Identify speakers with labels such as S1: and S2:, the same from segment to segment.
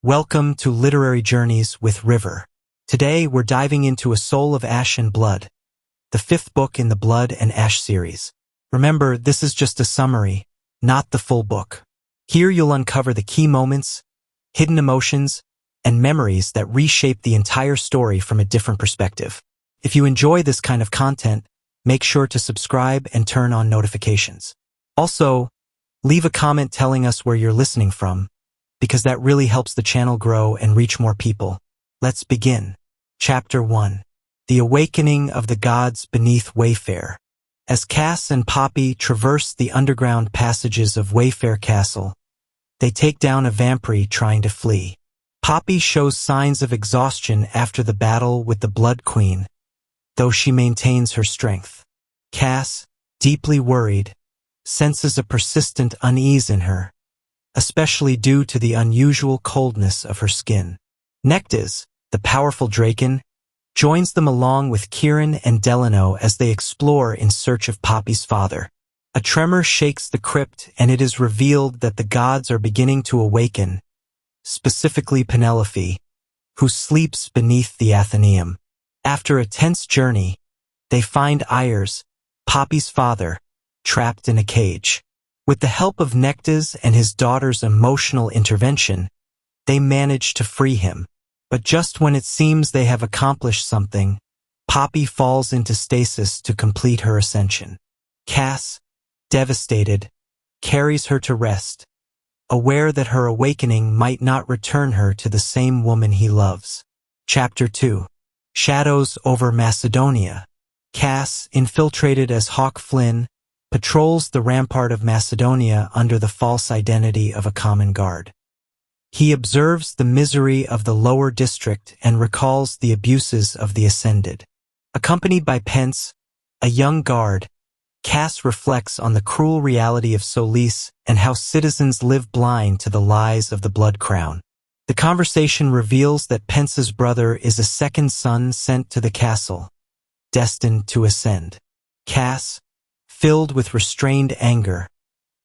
S1: Welcome to Literary Journeys with River. Today we're diving into A Soul of Ash and Blood, the fifth book in the Blood and Ash series. Remember, this is just a summary, not the full book. Here you'll uncover the key moments, hidden emotions, and memories that reshape the entire story from a different perspective. If you enjoy this kind of content, make sure to subscribe and turn on notifications. Also, leave a comment telling us where you're listening from, because that really helps the channel grow and reach more people. Let's begin. Chapter 1. The Awakening of the Gods Beneath Wayfair. As Cass and Poppy traverse the underground passages of Wayfair Castle, they take down a vampire trying to flee. Poppy shows signs of exhaustion after the battle with the Blood Queen, though she maintains her strength. Cass, deeply worried, senses a persistent unease in her, especially due to the unusual coldness of her skin. Nektiz, the powerful Draken, joins them along with Kieran and Delano as they explore in search of Poppy's father. A tremor shakes the crypt and it is revealed that the gods are beginning to awaken, specifically Penelope, who sleeps beneath the Athenaeum. After a tense journey, they find Ayers, Poppy's father, trapped in a cage. With the help of Nektiz and his daughter's emotional intervention, they manage to free him. But just when it seems they have accomplished something, Poppy falls into stasis to complete her ascension. Cass, devastated, carries her to rest, aware that her awakening might not return her to the same woman he loves. Chapter 2. Shadows over Macedonia. Cass, infiltrated as Hawk Flynn, patrols the rampart of Macedonia under the false identity of a common guard. He observes the misery of the lower district and recalls the abuses of the ascended. Accompanied by Pence, a young guard, Cass reflects on the cruel reality of Solis and how citizens live blind to the lies of the Blood Crown. The conversation reveals that Pence's brother is a second son sent to the castle, destined to ascend. Cass, filled with restrained anger,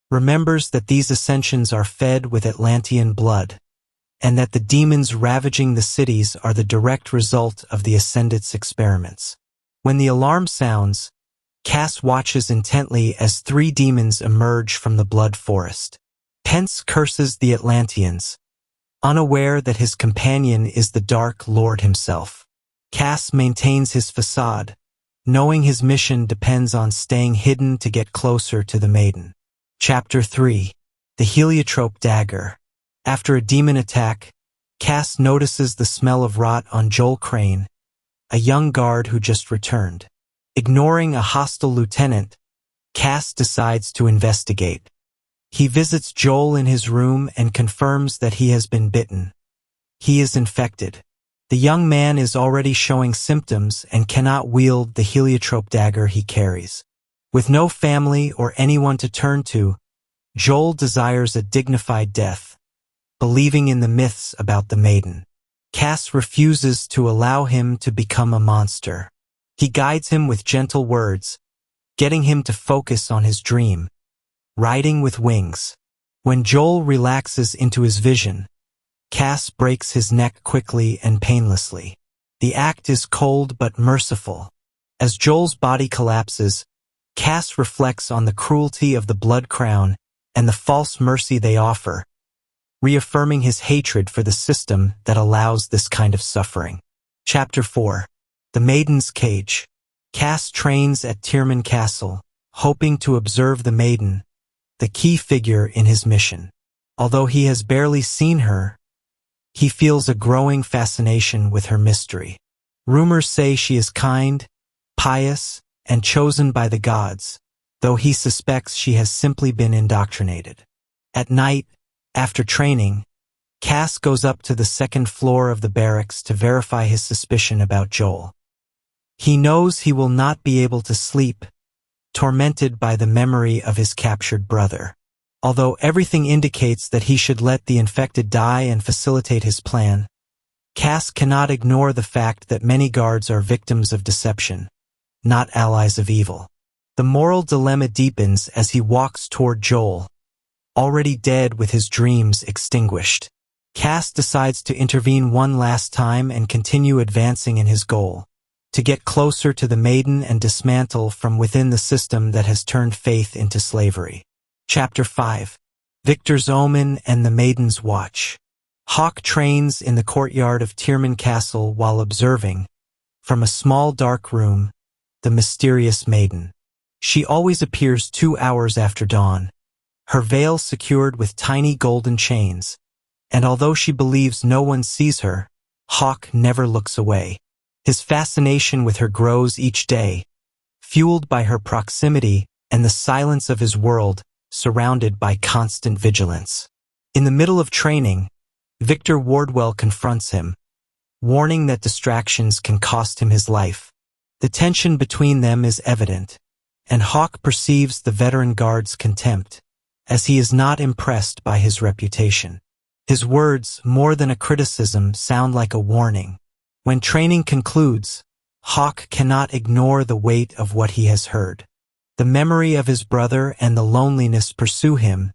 S1: remembers that these ascensions are fed with Atlantean blood, and that the demons ravaging the cities are the direct result of the Ascendant's experiments. When the alarm sounds, Cass watches intently as three demons emerge from the blood forest. Pence curses the Atlanteans, unaware that his companion is the Dark Lord himself. Cass maintains his facade, knowing his mission depends on staying hidden to get closer to the maiden. Chapter 3. The Heliotrope Dagger. After a demon attack, Cass notices the smell of rot on Joel Crane, a young guard who just returned. Ignoring a hostile lieutenant, Cass decides to investigate. He visits Joel in his room and confirms that he has been bitten. He is infected. The young man is already showing symptoms and cannot wield the heliotrope dagger he carries. With no family or anyone to turn to, Joel desires a dignified death, believing in the myths about the maiden. Cass refuses to allow him to become a monster. He guides him with gentle words, getting him to focus on his dream, riding with wings. When Joel relaxes into his vision, Cass breaks his neck quickly and painlessly. The act is cold but merciful. As Joel's body collapses, Cass reflects on the cruelty of the Blood Crown and the false mercy they offer, reaffirming his hatred for the system that allows this kind of suffering. Chapter 4. The Maiden's Cage. Cass trains at Tyrman Castle, hoping to observe the maiden, the key figure in his mission. Although he has barely seen her, he feels a growing fascination with her mystery. Rumors say she is kind, pious, and chosen by the gods, though he suspects she has simply been indoctrinated. At night, after training, Cass goes up to the second floor of the barracks to verify his suspicion about Joel. He knows he will not be able to sleep, tormented by the memory of his captured brother. Although everything indicates that he should let the infected die and facilitate his plan, Cass cannot ignore the fact that many guards are victims of deception, not allies of evil. The moral dilemma deepens as he walks toward Joel, already dead with his dreams extinguished. Cass decides to intervene one last time and continue advancing in his goal, to get closer to the maiden and dismantle from within the system that has turned faith into slavery. Chapter 5. Victor's Omen and the Maiden's Watch. Hawke trains in the courtyard of Tyrman Castle while observing, from a small dark room, the mysterious maiden. She always appears 2 hours after dawn, her veil secured with tiny golden chains, and although she believes no one sees her, Hawke never looks away. His fascination with her grows each day, fueled by her proximity and the silence of his world, surrounded by constant vigilance. In the middle of training, Victor Wardwell confronts him, warning that distractions can cost him his life. The tension between them is evident, and Hawke perceives the veteran guard's contempt, as he is not impressed by his reputation. His words, more than a criticism, sound like a warning. When training concludes, Hawke cannot ignore the weight of what he has heard. The memory of his brother and the loneliness pursue him,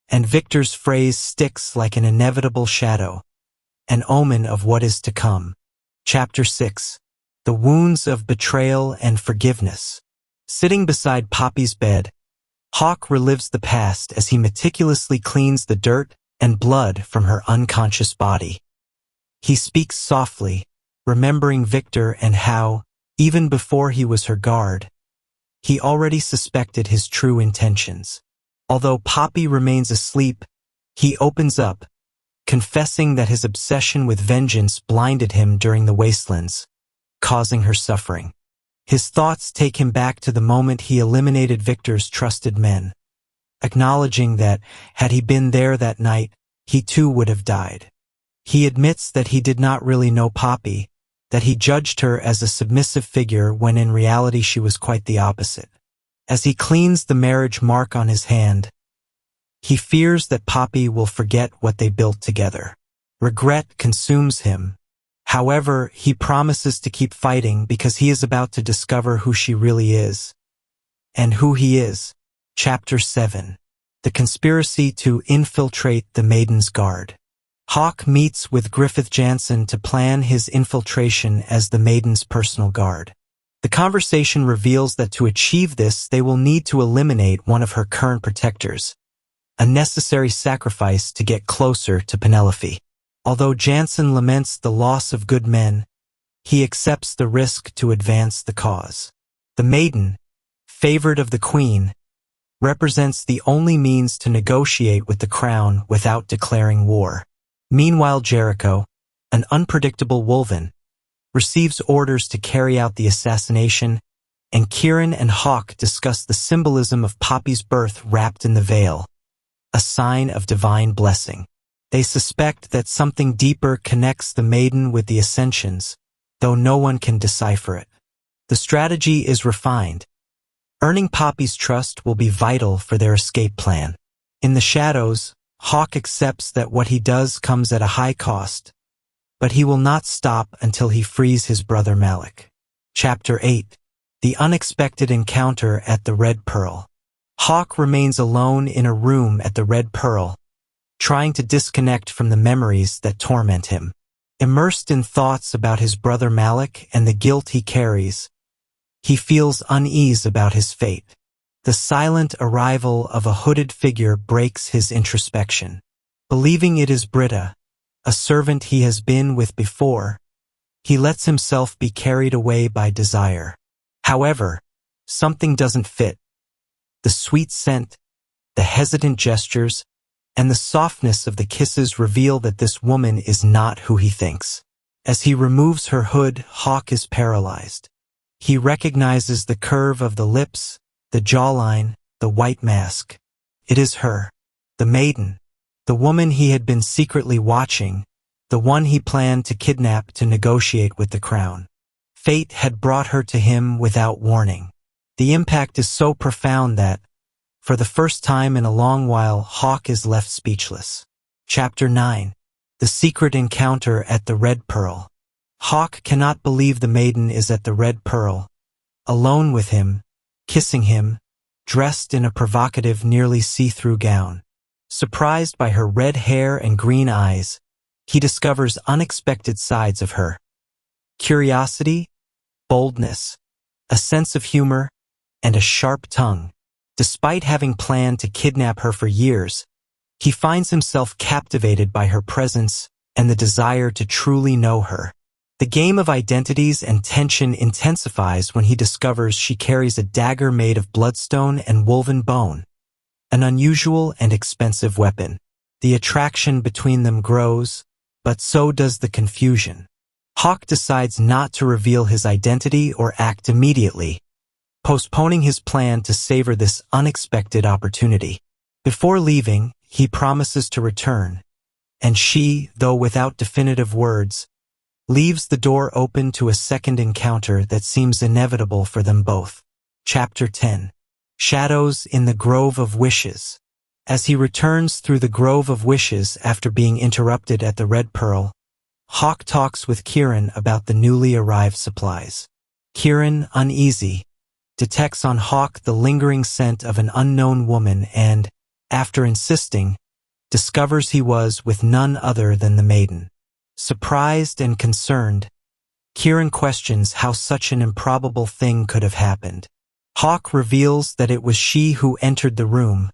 S1: and Victor's phrase sticks like an inevitable shadow, an omen of what is to come. Chapter 6. The Wounds of Betrayal and Forgiveness. Sitting beside Poppy's bed, Hawke relives the past as he meticulously cleans the dirt and blood from her unconscious body. He speaks softly, remembering Victor and how, even before he was her guard, he already suspected his true intentions. Although Poppy remains asleep, he opens up, confessing that his obsession with vengeance blinded him during the wastelands, causing her suffering. His thoughts take him back to the moment he eliminated Victor's trusted men, acknowledging that, had he been there that night, he too would have died. He admits that he did not really know Poppy, that he judged her as a submissive figure when in reality she was quite the opposite. As he cleans the marriage mark on his hand, he fears that Poppy will forget what they built together. Regret consumes him. However, he promises to keep fighting because he is about to discover who she really is, and who he is. Chapter 7. The Conspiracy to Infiltrate the Maiden's Guard. Hawke meets with Griffith Jansen to plan his infiltration as the Maiden's personal guard. The conversation reveals that to achieve this, they will need to eliminate one of her current protectors, a necessary sacrifice to get closer to Penelope. Although Jansen laments the loss of good men, he accepts the risk to advance the cause. The Maiden, favored of the Queen, represents the only means to negotiate with the Crown without declaring war. Meanwhile, Jericho, an unpredictable Wolven, receives orders to carry out the assassination, and Kieran and Hawke discuss the symbolism of Poppy's birth wrapped in the veil, a sign of divine blessing. They suspect that something deeper connects the Maiden with the Ascensions, though no one can decipher it. The strategy is refined. Earning Poppy's trust will be vital for their escape plan. In the shadows, Hawke accepts that what he does comes at a high cost, but he will not stop until he frees his brother Malik. Chapter 8. The Unexpected Encounter at the Red Pearl. Hawke remains alone in a room at the Red Pearl, trying to disconnect from the memories that torment him. Immersed in thoughts about his brother Malik and the guilt he carries, he feels unease about his fate. The silent arrival of a hooded figure breaks his introspection. Believing it is Britta, a servant he has been with before, he lets himself be carried away by desire. However, something doesn't fit. The sweet scent, the hesitant gestures, and the softness of the kisses reveal that this woman is not who he thinks. As he removes her hood, Hawke is paralyzed. He recognizes the curve of the lips, the jawline, the white mask. It is her, the Maiden, the woman he had been secretly watching, the one he planned to kidnap to negotiate with the Crown. Fate had brought her to him without warning. The impact is so profound that, for the first time in a long while, Hawke is left speechless. Chapter 9. The Secret Encounter at the Red Pearl. Hawke cannot believe the Maiden is at the Red Pearl, alone with him, kissing him, dressed in a provocative, nearly see-through gown. Surprised by her red hair and green eyes, he discovers unexpected sides of her. Curiosity, boldness, a sense of humor, and a sharp tongue. Despite having planned to kidnap her for years, he finds himself captivated by her presence and the desire to truly know her. The game of identities and tension intensifies when he discovers she carries a dagger made of bloodstone and woven bone, an unusual and expensive weapon. The attraction between them grows, but so does the confusion. Hawk decides not to reveal his identity or act immediately, postponing his plan to savor this unexpected opportunity. Before leaving, he promises to return, and she, though without definitive words, leaves the door open to a second encounter that seems inevitable for them both. Chapter 10. Shadows in the Grove of Wishes. As he returns through the Grove of Wishes after being interrupted at the Red Pearl, Hawk talks with Kieran about the newly arrived supplies. Kieran, uneasy, detects on Hawk the lingering scent of an unknown woman and, after insisting, discovers he was with none other than the maiden. Surprised and concerned, Kieran questions how such an improbable thing could have happened. Hawk reveals that it was she who entered the room,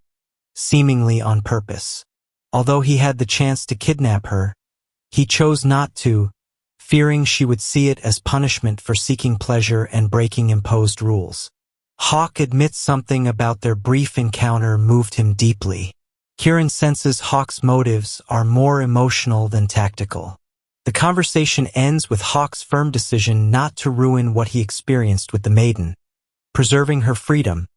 S1: seemingly on purpose. Although he had the chance to kidnap her, he chose not to, fearing she would see it as punishment for seeking pleasure and breaking imposed rules. Hawk admits something about their brief encounter moved him deeply. Kieran senses Hawk's motives are more emotional than tactical. The conversation ends with Hawk's firm decision not to ruin what he experienced with the maiden, preserving her freedom,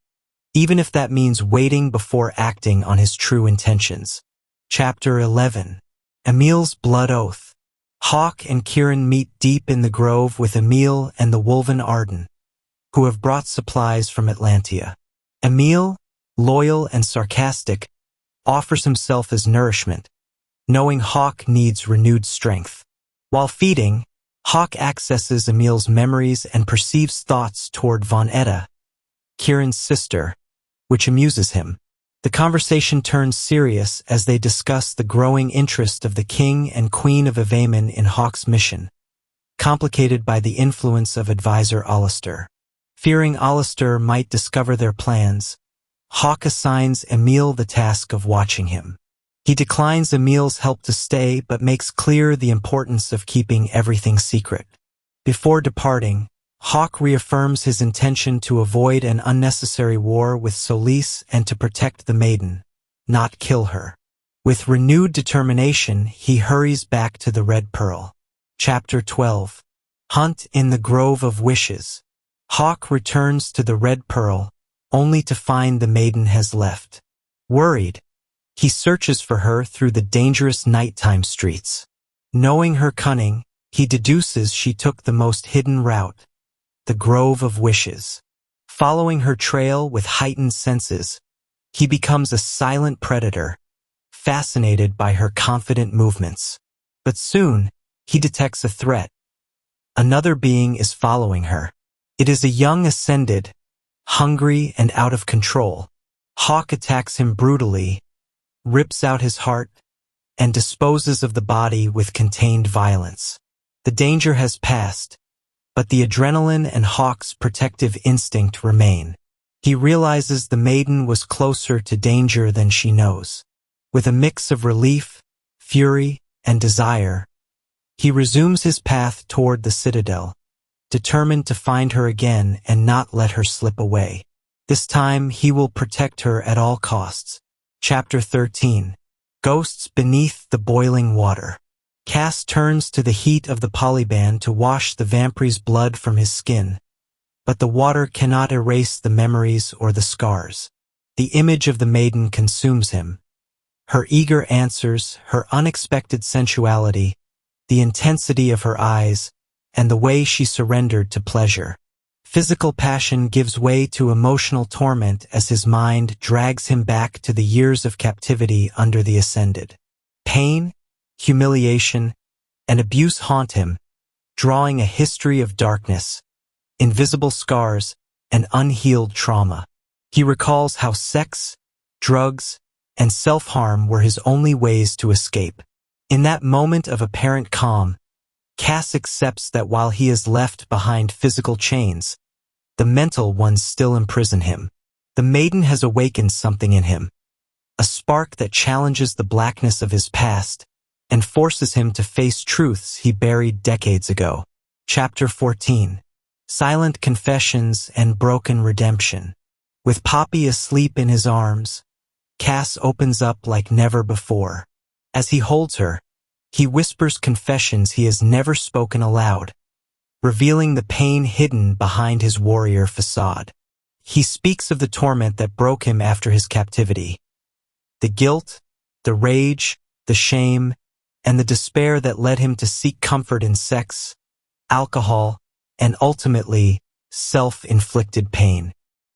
S1: even if that means waiting before acting on his true intentions. Chapter 11. Emil's Blood Oath. Hawk and Kieran meet deep in the grove with Emil and the Wolven Arden, who have brought supplies from Atlantia. Emil, loyal and sarcastic, offers himself as nourishment, knowing Hawk needs renewed strength. While feeding, Hawk accesses Emil's memories and perceives thoughts toward Von Etta, Kieran's sister, which amuses him. The conversation turns serious as they discuss the growing interest of the King and Queen of Evamen in Hawk's mission, complicated by the influence of advisor Alistair. Fearing Alistair might discover their plans, Hawk assigns Emil the task of watching him. He declines Emil's help to stay but makes clear the importance of keeping everything secret. Before departing, Hawk reaffirms his intention to avoid an unnecessary war with Solis and to protect the maiden, not kill her. With renewed determination, he hurries back to the Red Pearl. Chapter 12. Hunt in the Grove of Wishes. Hawk returns to the Red Pearl, only to find the maiden has left. Worried, he searches for her through the dangerous nighttime streets. Knowing her cunning, he deduces she took the most hidden route, the Grove of Wishes. Following her trail with heightened senses, he becomes a silent predator, fascinated by her confident movements. But soon, he detects a threat. Another being is following her. It is a young ascended, hungry and out of control. Hawk attacks him brutally, rips out his heart, and disposes of the body with contained violence. The danger has passed, but the adrenaline and Hawk's protective instinct remain. He realizes the maiden was closer to danger than she knows. With a mix of relief, fury, and desire, he resumes his path toward the citadel, determined to find her again and not let her slip away. This time he will protect her at all costs. Chapter 13. Ghosts Beneath the Boiling Water. Cass turns to the heat of the Polyban to wash the vampire's blood from his skin, but the water cannot erase the memories or the scars. The image of the maiden consumes him. Her eager answers, her unexpected sensuality, the intensity of her eyes, and the way she surrendered to pleasure. Physical passion gives way to emotional torment as his mind drags him back to the years of captivity under the Ascended. Pain, humiliation, and abuse haunt him, drawing a history of darkness, invisible scars, and unhealed trauma. He recalls how sex, drugs, and self-harm were his only ways to escape. In that moment of apparent calm, Cass accepts that while he is left behind physical chains, the mental ones still imprison him. The maiden has awakened something in him, a spark that challenges the blackness of his past and forces him to face truths he buried decades ago. Chapter 14. Silent Confessions and Broken Redemption. With Poppy asleep in his arms, Cass opens up like never before. As he holds her, he whispers confessions he has never spoken aloud, revealing the pain hidden behind his warrior facade. He speaks of the torment that broke him after his captivity, the guilt, the rage, the shame, and the despair that led him to seek comfort in sex, alcohol, and ultimately, self-inflicted pain.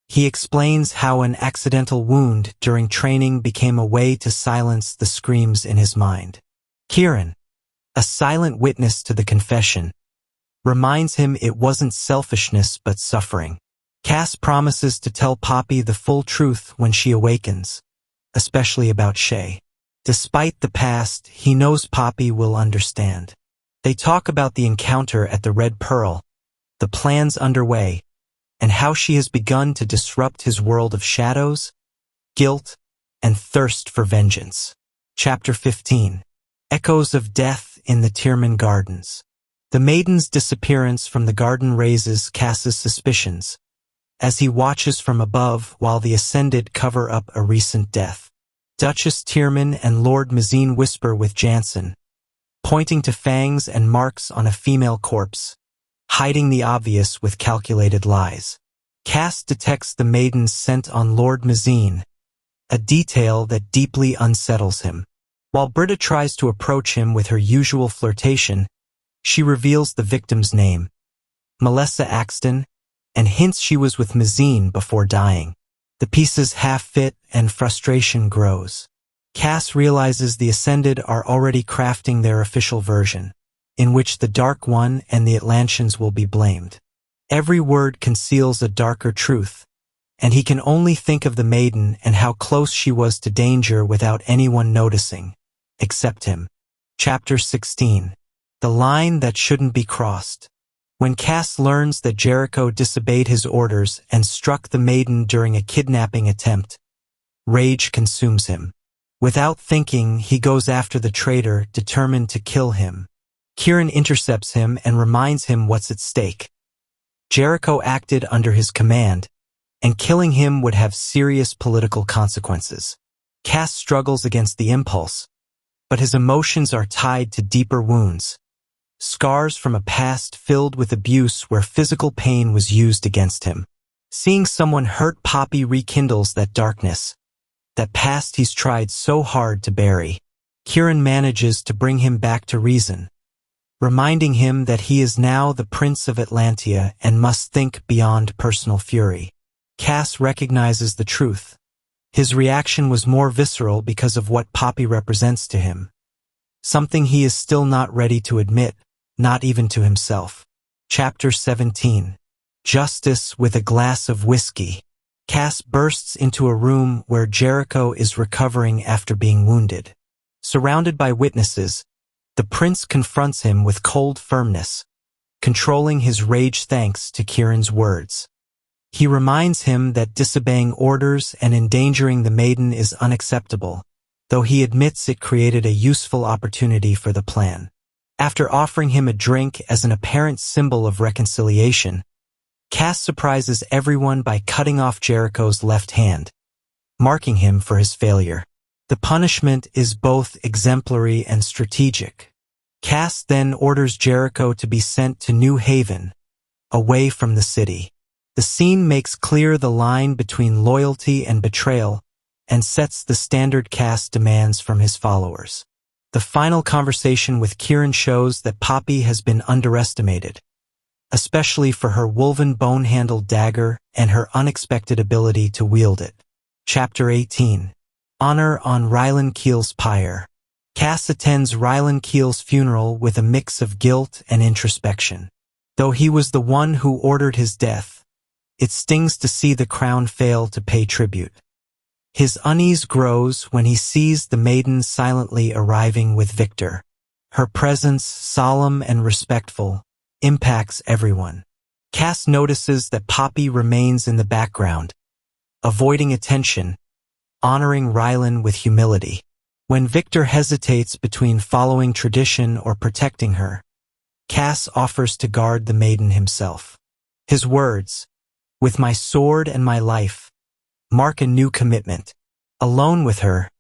S1: He explains how an accidental wound during training became a way to silence the screams in his mind. Kieran, a silent witness to the confession, reminds him it wasn't selfishness but suffering. Cass promises to tell Poppy the full truth when she awakens, especially about Shay. Despite the past, he knows Poppy will understand. They talk about the encounter at the Red Pearl, the plans underway, and how she has begun to disrupt his world of shadows, guilt, and thirst for vengeance. Chapter 15. Echoes of Death in the Tierman Gardens. The maiden's disappearance from the garden raises Cass's suspicions, as he watches from above while the Ascended cover up a recent death. Duchess Tierman and Lord Mazine whisper with Jansen, pointing to fangs and marks on a female corpse, hiding the obvious with calculated lies. Cass detects the maiden's scent on Lord Mazine, a detail that deeply unsettles him. While Britta tries to approach him with her usual flirtation, she reveals the victim's name, Melissa Axton, and hints she was with Mazine before dying. The pieces half fit and frustration grows. Cass realizes the Ascended are already crafting their official version, in which the Dark One and the Atlanteans will be blamed. Every word conceals a darker truth, and he can only think of the maiden and how close she was to danger without anyone noticing, except him. Chapter 16. The Line That Shouldn't Be Crossed. When Cass learns that Jericho disobeyed his orders and struck the maiden during a kidnapping attempt, rage consumes him. Without thinking, he goes after the traitor, determined to kill him. Kieran intercepts him and reminds him what's at stake. Jericho acted under his command, and killing him would have serious political consequences. Cass struggles against the impulse, but his emotions are tied to deeper wounds, scars from a past filled with abuse where physical pain was used against him. Seeing someone hurt Poppy rekindles that darkness, that past he's tried so hard to bury. Kieran manages to bring him back to reason, reminding him that he is now the Prince of Atlantia and must think beyond personal fury. Cass recognizes the truth. His reaction was more visceral because of what Poppy represents to him, something he is still not ready to admit, not even to himself. Chapter 17. Justice with a Glass of Whiskey. Cass bursts into a room where Jericho is recovering after being wounded. Surrounded by witnesses, the prince confronts him with cold firmness, controlling his rage thanks to Kieran's words. He reminds him that disobeying orders and endangering the maiden is unacceptable, though he admits it created a useful opportunity for the plan. After offering him a drink as an apparent symbol of reconciliation, Cass surprises everyone by cutting off Jericho's left hand, marking him for his failure. The punishment is both exemplary and strategic. Cass then orders Jericho to be sent to New Haven, away from the city. The scene makes clear the line between loyalty and betrayal and sets the standard Cass demands from his followers. The final conversation with Kieran shows that Poppy has been underestimated, especially for her woven bone-handled dagger and her unexpected ability to wield it. Chapter 18. Honor on Rylan Keel's pyre. Cass attends Rylan Keel's funeral with a mix of guilt and introspection. Though he was the one who ordered his death, it stings to see the crown fail to pay tribute. His unease grows when he sees the maiden silently arriving with Victor. Her presence, solemn and respectful, impacts everyone. Cass notices that Poppy remains in the background, avoiding attention, honoring Rylan with humility. When Victor hesitates between following tradition or protecting her, Cass offers to guard the maiden himself. His words, "With my sword and my life," mark a new commitment. Alone with her,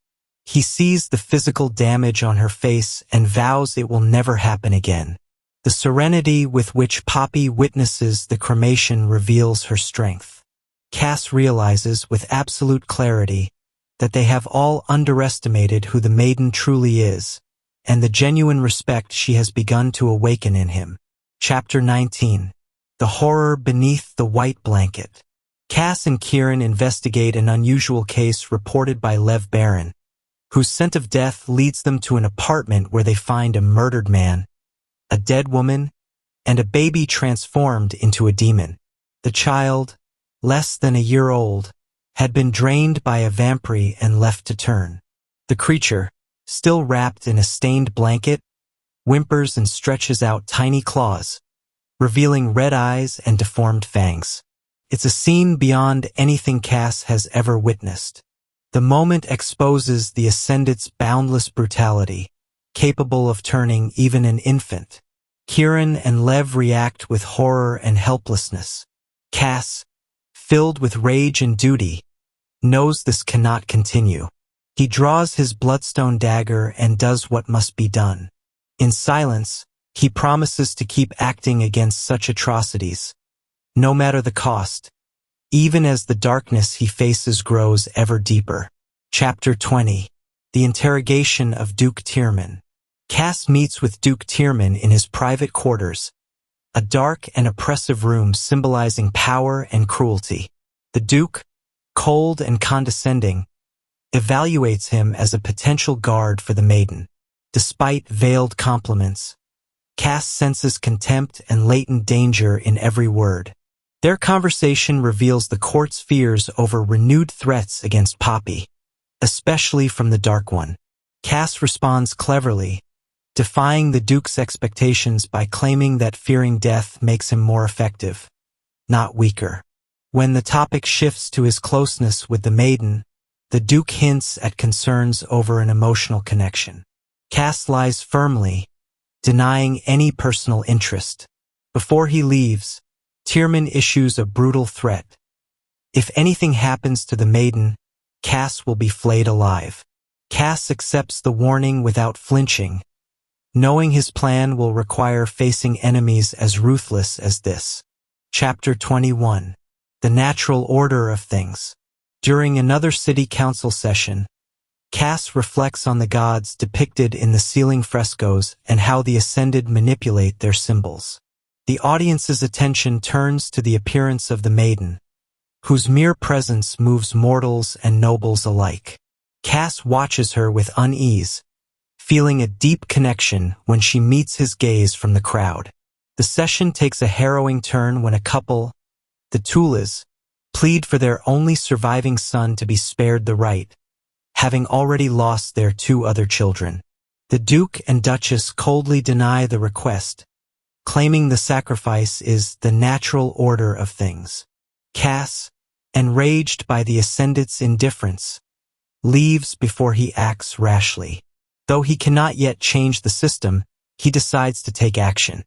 S1: he sees the physical damage on her face and vows it will never happen again. The serenity with which Poppy witnesses the cremation reveals her strength. Cass realizes with absolute clarity that they have all underestimated who the maiden truly is, and the genuine respect she has begun to awaken in him. Chapter 19. The Horror Beneath the White Blanket. Cass and Kieran investigate an unusual case reported by Lev Baron, whose scent of death leads them to an apartment where they find a murdered man, a dead woman, and a baby transformed into a demon. The child, less than a year old, had been drained by a vampire and left to turn. The creature, still wrapped in a stained blanket, whimpers and stretches out tiny claws, revealing red eyes and deformed fangs. It's a scene beyond anything Cass has ever witnessed. The moment exposes the Ascendant's boundless brutality, capable of turning even an infant. Kieran and Lev react with horror and helplessness. Cass, filled with rage and duty, knows this cannot continue. He draws his bloodstone dagger and does what must be done. In silence, he promises to keep acting against such atrocities, no matter the cost, even as the darkness he faces grows ever deeper. Chapter 20. The Interrogation of Duke Tierman. Cass meets with Duke Tierman in his private quarters, a dark and oppressive room symbolizing power and cruelty. The Duke, cold and condescending, evaluates him as a potential guard for the maiden. Despite veiled compliments, Cass senses contempt and latent danger in every word. Their conversation reveals the court's fears over renewed threats against Poppy, especially from the Dark One. Cass responds cleverly, defying the Duke's expectations by claiming that fearing death makes him more effective, not weaker. When the topic shifts to his closeness with the maiden, the Duke hints at concerns over an emotional connection. Cass lies firmly, denying any personal interest. Before he leaves, Tierman issues a brutal threat. If anything happens to the maiden, Cass will be flayed alive. Cass accepts the warning without flinching, knowing his plan will require facing enemies as ruthless as this. Chapter 21. The Natural Order of Things. During another city council session, Cass reflects on the gods depicted in the ceiling frescoes and how the Ascended manipulate their symbols. The audience's attention turns to the appearance of the maiden, whose mere presence moves mortals and nobles alike. Cass watches her with unease, feeling a deep connection when she meets his gaze from the crowd. The session takes a harrowing turn when a couple, the Tulas, plead for their only surviving son to be spared the rite, having already lost their 2 other children. The Duke and Duchess coldly deny the request, claiming the sacrifice is the natural order of things. Cass, enraged by the Ascendant's indifference, leaves before he acts rashly. Though he cannot yet change the system, he decides to take action.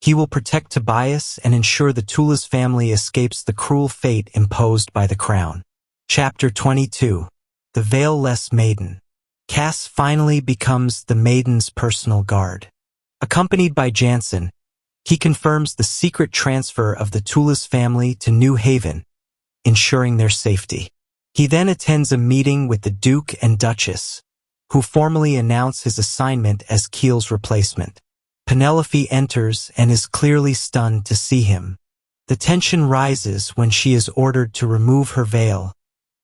S1: He will protect Tobias and ensure the Tulas family escapes the cruel fate imposed by the crown. Chapter 22. The Veilless Maiden. Cass finally becomes the maiden's personal guard. Accompanied by Jansen, he confirms the secret transfer of the Tulas family to New Haven, ensuring their safety. He then attends a meeting with the Duke and Duchess, who formally announce his assignment as Keel's replacement. Penelope enters and is clearly stunned to see him. The tension rises when she is ordered to remove her veil,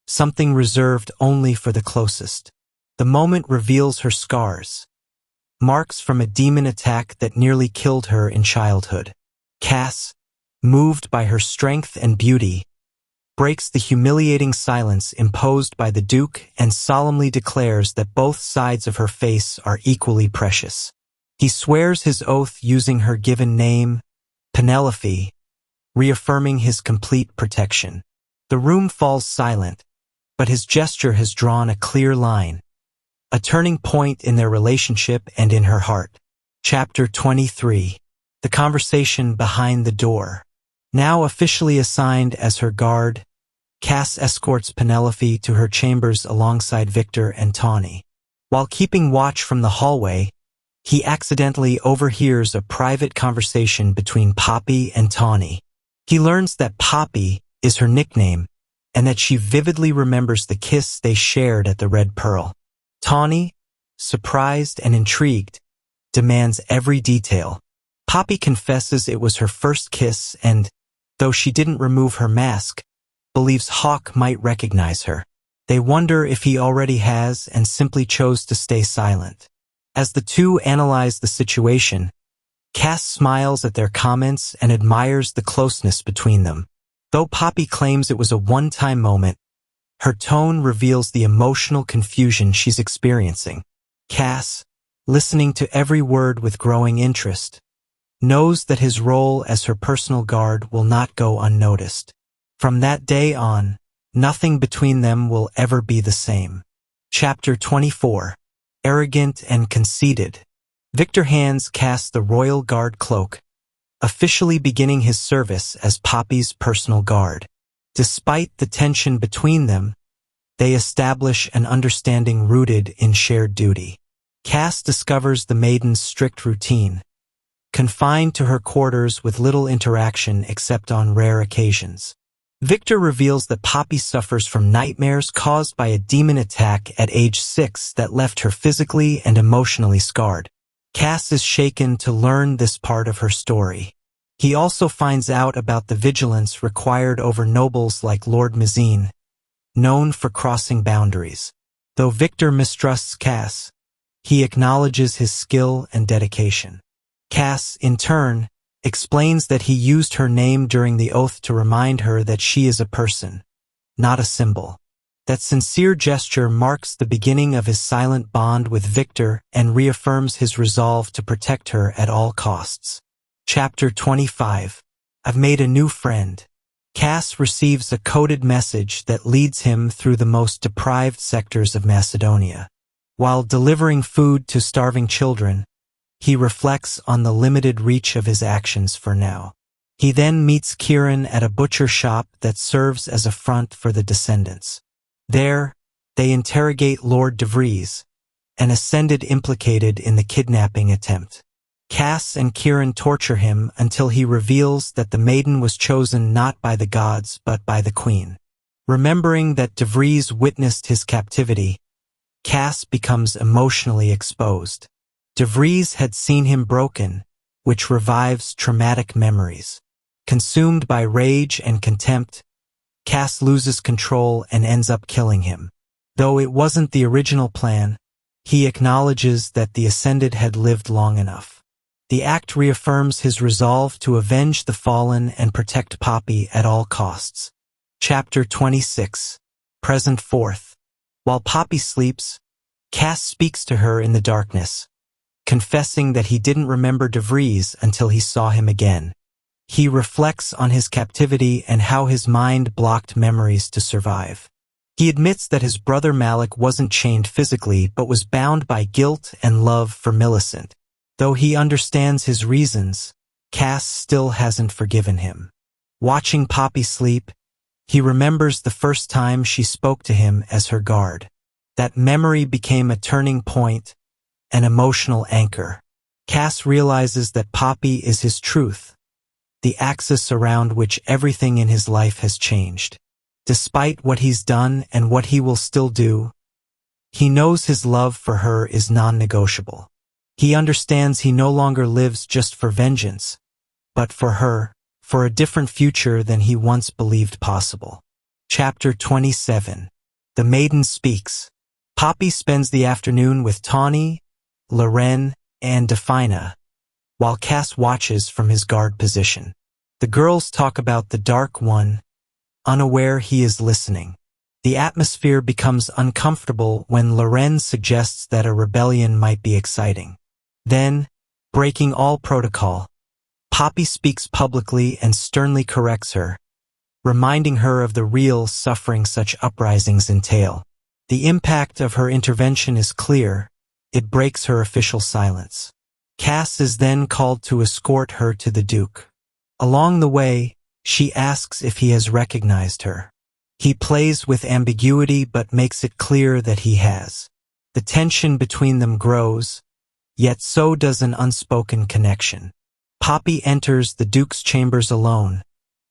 S1: something reserved only for the closest. The moment reveals her scars, marks from a demon attack that nearly killed her in childhood. Cass, moved by her strength and beauty, breaks the humiliating silence imposed by the Duke and solemnly declares that both sides of her face are equally precious. He swears his oath using her given name, Penelope, reaffirming his complete protection. The room falls silent, but his gesture has drawn a clear line, a turning point in their relationship and in her heart. Chapter 23. The conversation behind the door. Now officially assigned as her guard, Cass escorts Penelope to her chambers alongside Victor and Tawny. While keeping watch from the hallway, he accidentally overhears a private conversation between Poppy and Tawny. He learns that Poppy is her nickname and that she vividly remembers the kiss they shared at the Red Pearl. Tawny, surprised and intrigued, demands every detail. Poppy confesses it was her first kiss and, though she didn't remove her mask, believes Hawk might recognize her. They wonder if he already has and simply chose to stay silent. As the two analyze the situation, Cass smiles at their comments and admires the closeness between them. Though Poppy claims it was a one-time moment, her tone reveals the emotional confusion she's experiencing. Cass, listening to every word with growing interest, knows that his role as her personal guard will not go unnoticed. From that day on, nothing between them will ever be the same. Chapter 24. Arrogant and conceited. Victor hands Cass the Royal Guard cloak, officially beginning his service as Poppy's personal guard. Despite the tension between them, they establish an understanding rooted in shared duty. Cass discovers the maiden's strict routine, confined to her quarters with little interaction except on rare occasions. Victor reveals that Poppy suffers from nightmares caused by a demon attack at age 6 that left her physically and emotionally scarred. Cass is shaken to learn this part of her story. He also finds out about the vigilance required over nobles like Lord Mazine, known for crossing boundaries. Though Victor mistrusts Cass, he acknowledges his skill and dedication. Cass, in turn, explains that he used her name during the oath to remind her that she is a person, not a symbol. That sincere gesture marks the beginning of his silent bond with Victor and reaffirms his resolve to protect her at all costs. Chapter 25. I've made a new friend. Cass receives a coded message that leads him through the most deprived sectors of Macedonia. While delivering food to starving children, he reflects on the limited reach of his actions for now. He then meets Kieran at a butcher shop that serves as a front for the descendants. There, they interrogate Lord de Vries, an ascendant implicated in the kidnapping attempt. Cass and Kieran torture him until he reveals that the maiden was chosen not by the gods but by the queen. Remembering that de Vries witnessed his captivity, Cass becomes emotionally exposed. De Vries had seen him broken, which revives traumatic memories. Consumed by rage and contempt, Cass loses control and ends up killing him. Though it wasn't the original plan, he acknowledges that the Ascended had lived long enough. The act reaffirms his resolve to avenge the fallen and protect Poppy at all costs. Chapter 26. Present Fourth. While Poppy sleeps, Cass speaks to her in the darkness, confessing that he didn't remember de Vries until he saw him again. He reflects on his captivity and how his mind blocked memories to survive. He admits that his brother Malik wasn't chained physically but was bound by guilt and love for Millicent. Though he understands his reasons, Cass still hasn't forgiven him. Watching Poppy sleep, he remembers the first time she spoke to him as her guard. That memory became a turning point, an emotional anchor. Cass realizes that Poppy is his truth, the axis around which everything in his life has changed. Despite what he's done and what he will still do, he knows his love for her is non-negotiable. He understands he no longer lives just for vengeance, but for her, for a different future than he once believed possible. Chapter 27. The Maiden Speaks. Poppy spends the afternoon with Tawny, Loren, and Defina, while Cass watches from his guard position. The girls talk about the Dark One, unaware he is listening. The atmosphere becomes uncomfortable when Loren suggests that a rebellion might be exciting. Then, breaking all protocol, Poppy speaks publicly and sternly corrects her, reminding her of the real suffering such uprisings entail. The impact of her intervention is clear. It breaks her official silence. Cass is then called to escort her to the Duke. Along the way, she asks if he has recognized her. He plays with ambiguity but makes it clear that he has. The tension between them grows, yet so does an unspoken connection. Poppy enters the Duke's chambers alone,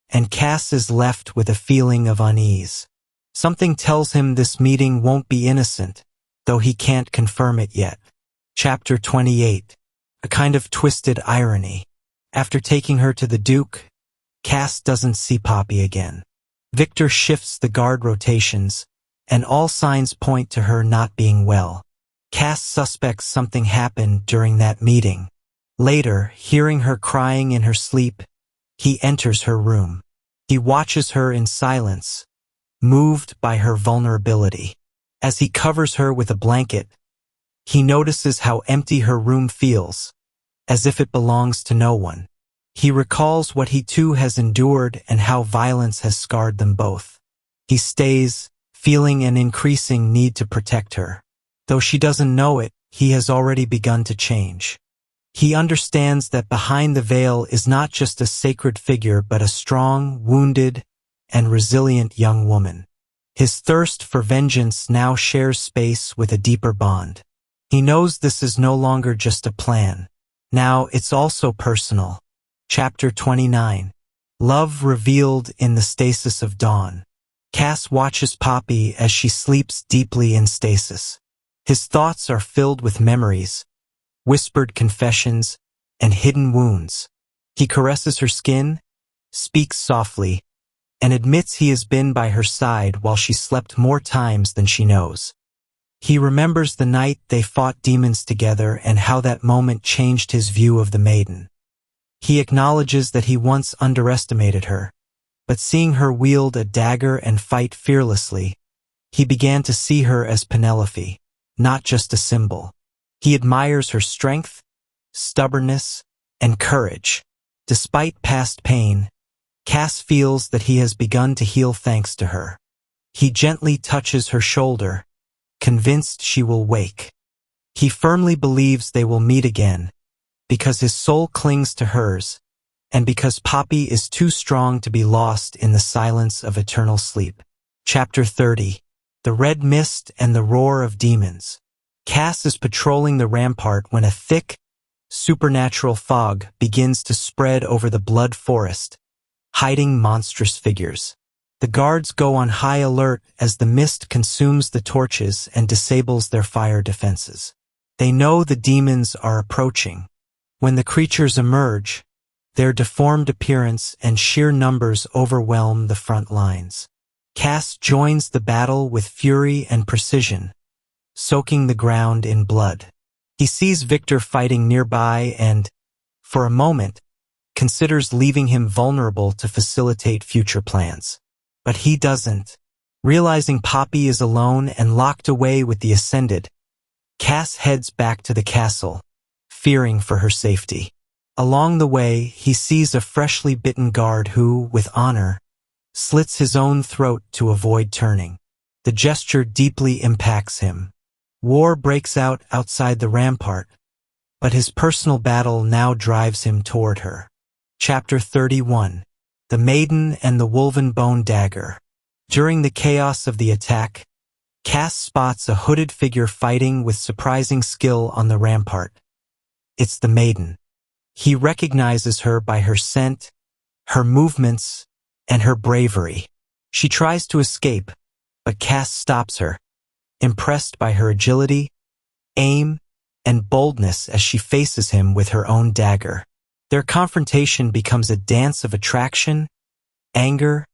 S1: and Cass is left with a feeling of unease. Something tells him this meeting won't be innocent, though he can't confirm it yet. Chapter 28. A kind of twisted irony. After taking her to the Duke, Cass doesn't see Poppy again. Victor shifts the guard rotations, and all signs point to her not being well. Cass suspects something happened during that meeting. Later, hearing her crying in her sleep, he enters her room. He watches her in silence, moved by her vulnerability. As he covers her with a blanket, he notices how empty her room feels, as if it belongs to no one. He recalls what he too has endured and how violence has scarred them both. He stays, feeling an increasing need to protect her. Though she doesn't know it, he has already begun to change. He understands that behind the veil is not just a sacred figure but a strong, wounded, and resilient young woman. His thirst for vengeance now shares space with a deeper bond. He knows this is no longer just a plan. Now it's also personal. Chapter 29. Love revealed in the stasis of dawn. Cass watches Poppy as she sleeps deeply in stasis. His thoughts are filled with memories, whispered confessions, and hidden wounds. He caresses her skin, speaks softly, and admits he has been by her side while she slept more times than she knows. He remembers the night they fought demons together and how that moment changed his view of the maiden. He acknowledges that he once underestimated her, but seeing her wield a dagger and fight fearlessly, he began to see her as Penelope, not just a symbol. He admires her strength, stubbornness, and courage. Despite past pain, Cass feels that he has begun to heal thanks to her. He gently touches her shoulder, convinced she will wake. He firmly believes they will meet again, because his soul clings to hers, and because Poppy is too strong to be lost in the silence of eternal sleep. Chapter 30. The Red Mist and the Roar of Demons. Cass is patrolling the rampart when a thick, supernatural fog begins to spread over the blood forest, hiding monstrous figures. The guards go on high alert as the mist consumes the torches and disables their fire defenses. They know the demons are approaching. When the creatures emerge, their deformed appearance and sheer numbers overwhelm the front lines. Cass joins the battle with fury and precision, soaking the ground in blood. He sees Victor fighting nearby and, for a moment, considers leaving him vulnerable to facilitate future plans. But he doesn't. Realizing Poppy is alone and locked away with the Ascended, Cass heads back to the castle, fearing for her safety. Along the way, he sees a freshly bitten guard who, with honor, slits his own throat to avoid turning. The gesture deeply impacts him. War breaks out outside the rampart, but his personal battle now drives him toward her. Chapter 31. The Maiden and the Woven Bone Dagger. During the chaos of the attack, Cass spots a hooded figure fighting with surprising skill on the rampart. It's the Maiden. He recognizes her by her scent, her movements, and her bravery. She tries to escape, but Cass stops her, impressed by her agility, aim, and boldness as she faces him with her own dagger. Their confrontation becomes a dance of attraction, anger,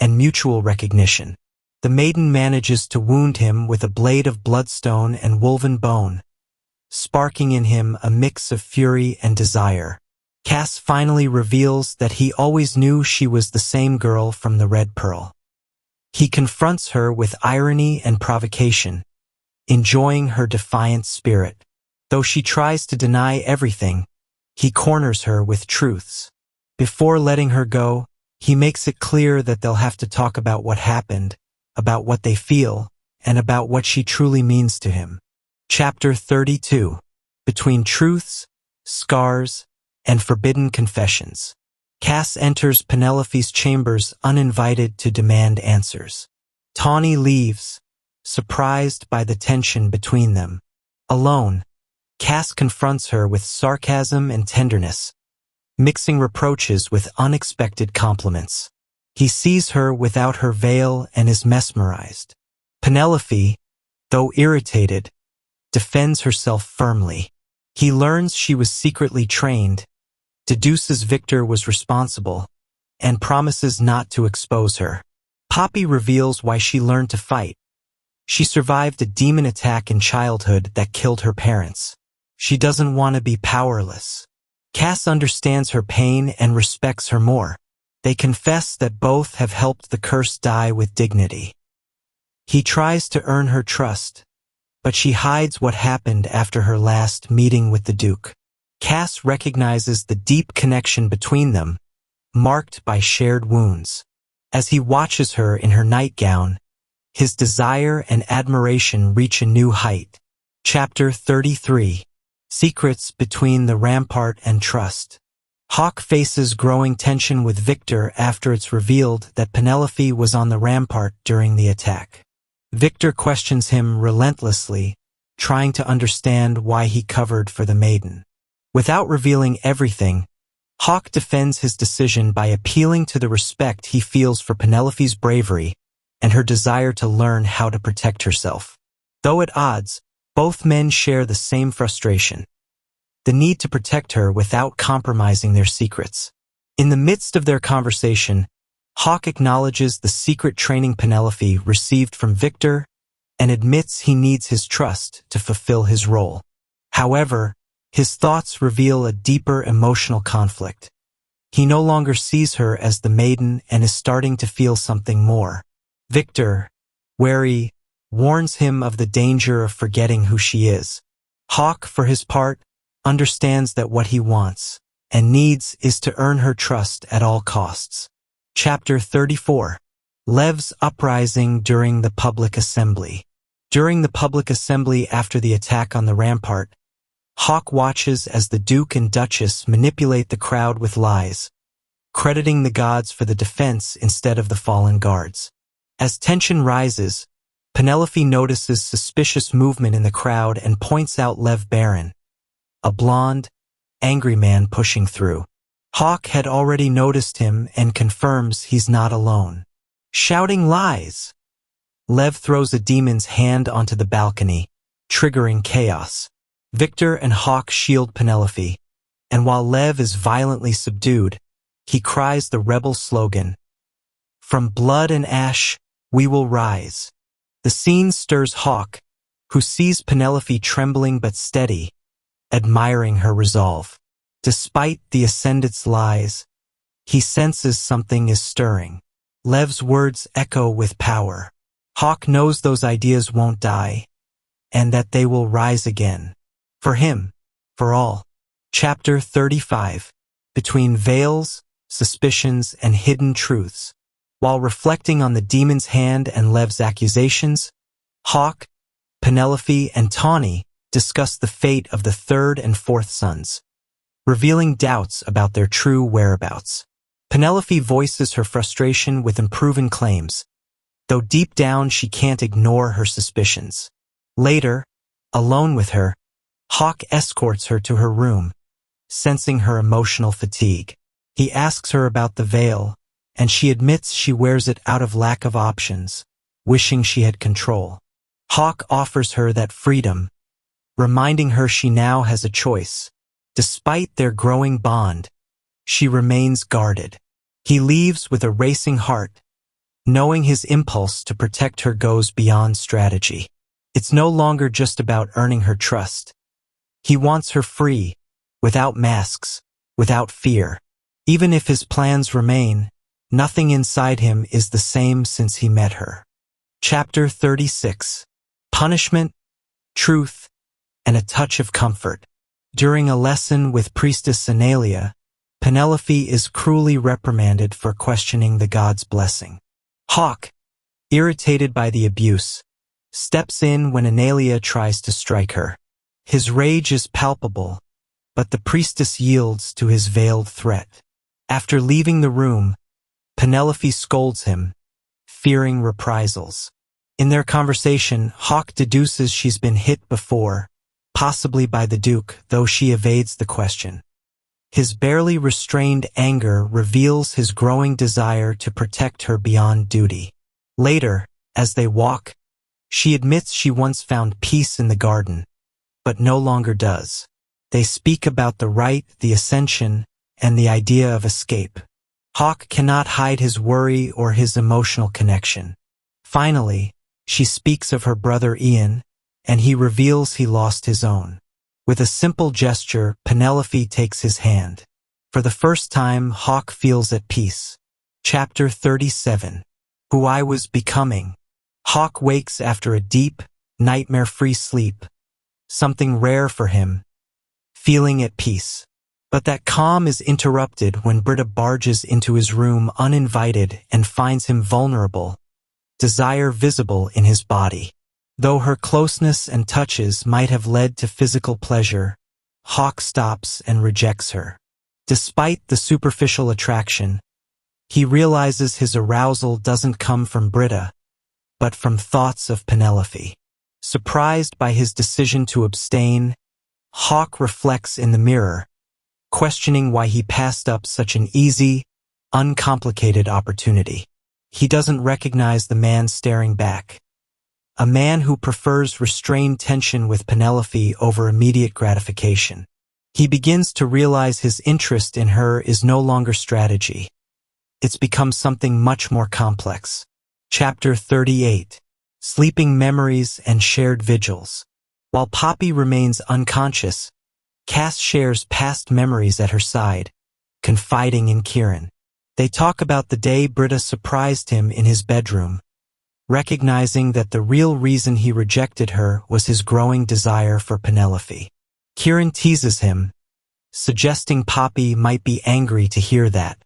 S1: and mutual recognition. The Maiden manages to wound him with a blade of bloodstone and woven bone, sparking in him a mix of fury and desire. Cass finally reveals that he always knew she was the same girl from the Red Pearl. He confronts her with irony and provocation, enjoying her defiant spirit. Though she tries to deny everything, he corners her with truths. Before letting her go, he makes it clear that they'll have to talk about what happened, about what they feel, and about what she truly means to him. Chapter 32. Between Truths, Scars, and Forbidden Confessions. Cass enters Penelope's chambers uninvited to demand answers. Tawny leaves, surprised by the tension between them. Alone, Cass confronts her with sarcasm and tenderness, mixing reproaches with unexpected compliments. He sees her without her veil and is mesmerized. Penelope, though irritated, defends herself firmly. He learns she was secretly trained, deduces Victor was responsible, and promises not to expose her. Poppy reveals why she learned to fight. She survived a demon attack in childhood that killed her parents. She doesn't want to be powerless. Cass understands her pain and respects her more. They confess that both have helped the curse die with dignity. He tries to earn her trust, but she hides what happened after her last meeting with the Duke. Cass recognizes the deep connection between them, marked by shared wounds. As he watches her in her nightgown, his desire and admiration reach a new height. Chapter 33. Secrets Between the Rampart and Trust. Hawk faces growing tension with Victor after it's revealed that Penelope was on the rampart during the attack. Victor questions him relentlessly, trying to understand why he covered for the maiden. Without revealing everything, Hawk defends his decision by appealing to the respect he feels for Penelope's bravery and her desire to learn how to protect herself. Though at odds, both men share the same frustration: the need to protect her without compromising their secrets. In the midst of their conversation, Hawk acknowledges the secret training Penelope received from Victor and admits he needs his trust to fulfill his role. However, his thoughts reveal a deeper emotional conflict. He no longer sees her as the maiden and is starting to feel something more. Victor, wary, warns him of the danger of forgetting who she is. Hawk, for his part, understands that what he wants and needs is to earn her trust at all costs. Chapter 34. Lev's Uprising During the Public Assembly. During the public assembly after the attack on the rampart, Hawk watches as the Duke and Duchess manipulate the crowd with lies, crediting the gods for the defense instead of the fallen guards. As tension rises, Penelope notices suspicious movement in the crowd and points out Lev Baron, a blonde, angry man pushing through. Hawk had already noticed him and confirms he's not alone. Shouting lies! Lev throws a demon's hand onto the balcony, triggering chaos. Victor and Hawk shield Penelope, and while Lev is violently subdued, he cries the rebel slogan, "From blood and ash, we will rise." The scene stirs Hawk, who sees Penelope trembling but steady, admiring her resolve. Despite the Ascendant's lies, he senses something is stirring. Lev's words echo with power. Hawk knows those ideas won't die, and that they will rise again. For him, for all. Chapter 35. Between Veils, Suspicions, and Hidden Truths. While reflecting on the demon's hand and Lev's accusations, Hawk, Penelope, and Tawny discuss the fate of the third and fourth sons, revealing doubts about their true whereabouts. Penelope voices her frustration with unproven claims, though deep down she can't ignore her suspicions. Later, alone with her, Hawk escorts her to her room, sensing her emotional fatigue. He asks her about the veil, and she admits she wears it out of lack of options, wishing she had control. Hawk offers her that freedom, reminding her she now has a choice. Despite their growing bond, she remains guarded. He leaves with a racing heart, knowing his impulse to protect her goes beyond strategy. It's no longer just about earning her trust. He wants her free, without masks, without fear. Even if his plans remain, Nothing inside him is the same since he met her. Chapter 36. Punishment, Truth, and a Touch of Comfort. During a lesson with Priestess Analia, Penelope is cruelly reprimanded for questioning the god's blessing. Hawk, irritated by the abuse, steps in when Analia tries to strike her. His rage is palpable, but the priestess yields to his veiled threat. After leaving the room, Penelope scolds him, fearing reprisals. In their conversation, Hawk deduces she's been hit before, possibly by the Duke, though she evades the question. His barely restrained anger reveals his growing desire to protect her beyond duty. Later, as they walk, she admits she once found peace in the garden, but no longer does. They speak about the rite, the ascension, and the idea of escape. Hawk cannot hide his worry or his emotional connection. Finally, she speaks of her brother Ian, and he reveals he lost his own. With a simple gesture, Penelope takes his hand. For the first time, Hawk feels at peace. Chapter 37. Who I Was Becoming. Hawk wakes after a deep, nightmare-free sleep, something rare for him, feeling at peace. But that calm is interrupted when Britta barges into his room uninvited and finds him vulnerable, desire visible in his body. Though her closeness and touches might have led to physical pleasure, Hawk stops and rejects her. Despite the superficial attraction, he realizes his arousal doesn't come from Britta, but from thoughts of Penelope. Surprised by his decision to abstain, Hawk reflects in the mirror, questioning why he passed up such an easy, uncomplicated opportunity. He doesn't recognize the man staring back. A man who prefers restrained tension with Penelope over immediate gratification. He begins to realize his interest in her is no longer strategy. It's become something much more complex. Chapter 38. Sleeping Memories and Shared Vigils. While Poppy remains unconscious, Cass shares past memories at her side, confiding in Kieran. They talk about the day Britta surprised him in his bedroom, recognizing that the real reason he rejected her was his growing desire for Penelope. Kieran teases him, suggesting Poppy might be angry to hear that.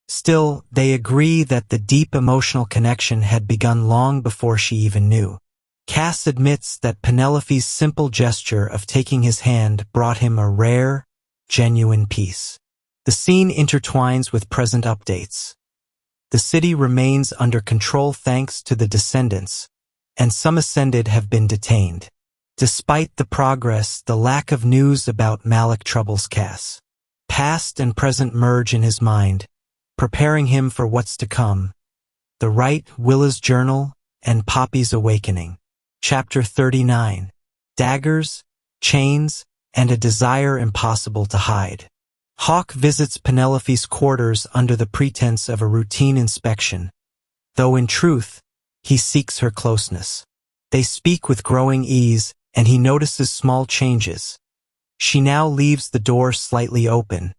S1: Still, they agree that the deep emotional connection had begun long before she even knew. Cass admits that Penelope's simple gesture of taking his hand brought him a rare, genuine peace. The scene intertwines with present updates. The city remains under control thanks to the descendants, and some ascended have been detained. Despite the progress, the lack of news about Malik troubles Cass. Past and present merge in his mind, preparing him for what's to come. The Rite, Willa's journal, and Poppy's awakening. Chapter 39. Daggers, Chains, and a Desire Impossible to Hide. Hawk visits Penelope's quarters under the pretense of a routine inspection, though in truth, he seeks her closeness. They speak with growing ease, and he notices small changes. She now leaves the door slightly open,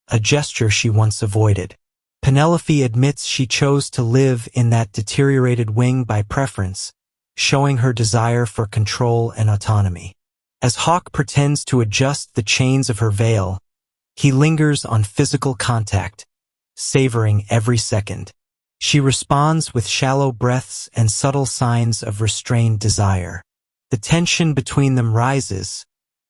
S1: a gesture she once avoided. Penelope admits she chose to live in that deteriorated wing by preference, showing her desire for control and autonomy. As Hawk pretends to adjust the chains of her veil, he lingers on physical contact, savoring every second. She responds with shallow breaths and subtle signs of restrained desire. The tension between them rises,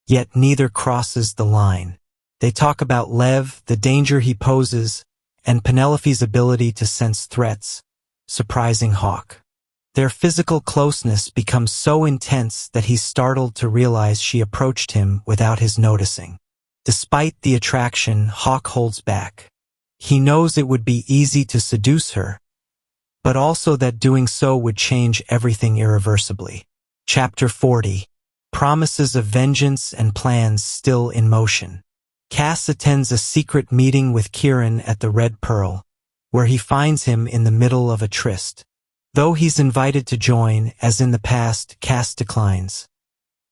S1: yet neither crosses the line. They talk about Lev, the danger he poses, and Penelope's ability to sense threats, surprising Hawk. Their physical closeness becomes so intense that he's startled to realize she approached him without his noticing. Despite the attraction, Hawk holds back. He knows it would be easy to seduce her, but also that doing so would change everything irreversibly. Chapter 40. Promises of Vengeance and Plans Still in Motion. Cass attends a secret meeting with Kieran at the Red Pearl, where he finds him in the middle of a tryst. Though he's invited to join, as in the past, Cass declines.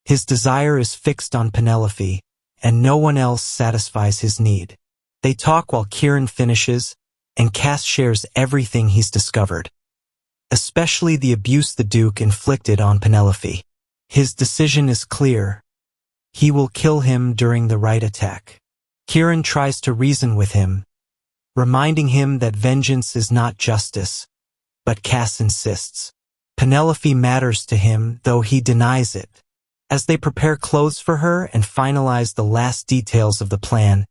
S1: His desire is fixed on Penelope, and no one else satisfies his need. They talk while Kieran finishes, and Cass shares everything he's discovered, especially the abuse the Duke inflicted on Penelope. His decision is clear. He will kill him during the right attack. Kieran tries to reason with him, reminding him that vengeance is not justice, but Cass insists. Penelope matters to him, though he denies it. As they prepare clothes for her and finalize the last details of the plan,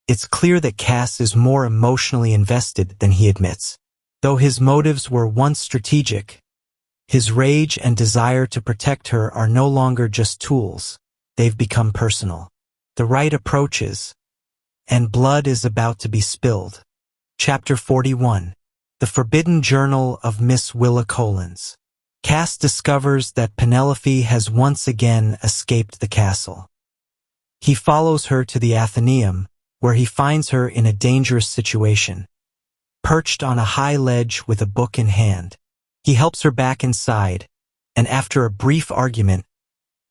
S1: it's clear that Cass is more emotionally invested than he admits. Though his motives were once strategic, his rage and desire to protect her are no longer just tools. They've become personal. The right approaches, and blood is about to be spilled. Chapter 41. The Forbidden Journal of Miss Willa Collins. Cass discovers that Penelope has once again escaped the castle. He follows her to the Athenaeum, where he finds her in a dangerous situation, perched on a high ledge with a book in hand. He helps her back inside, and after a brief argument,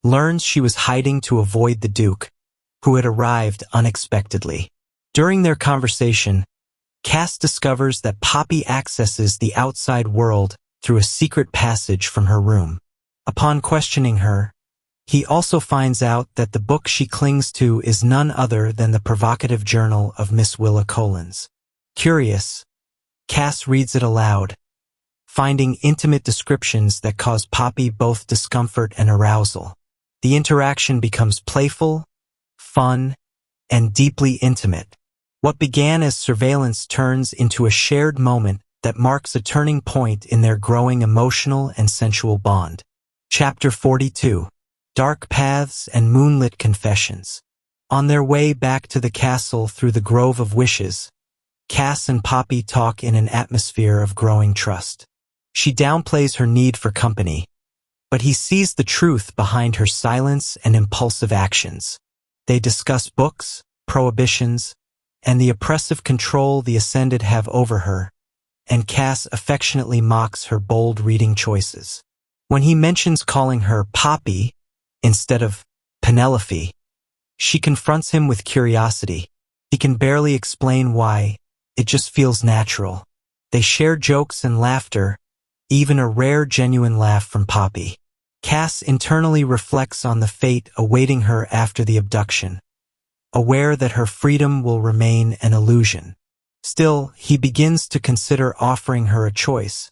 S1: learns she was hiding to avoid the Duke, who had arrived unexpectedly. During their conversation, Cass discovers that Poppy accesses the outside world through a secret passage from her room. Upon questioning her, he also finds out that the book she clings to is none other than the provocative journal of Miss Willa Collins. Curious, Cass reads it aloud, finding intimate descriptions that cause Poppy both discomfort and arousal. The interaction becomes playful, fun, and deeply intimate. What began as surveillance turns into a shared moment that marks a turning point in their growing emotional and sensual bond. Chapter 42. Dark Paths and Moonlit Confessions. On their way back to the castle through the Grove of Wishes, Cass and Poppy talk in an atmosphere of growing trust. She downplays her need for company, but he sees the truth behind her silence and impulsive actions. They discuss books, prohibitions, and the oppressive control the Ascended have over her, and Cass affectionately mocks her bold reading choices. When he mentions calling her Poppy instead of Penelope, she confronts him with curiosity. He can barely explain why, it just feels natural. They share jokes and laughter, even a rare genuine laugh from Poppy. Cass internally reflects on the fate awaiting her after the abduction, aware that her freedom will remain an illusion. Still, he begins to consider offering her a choice,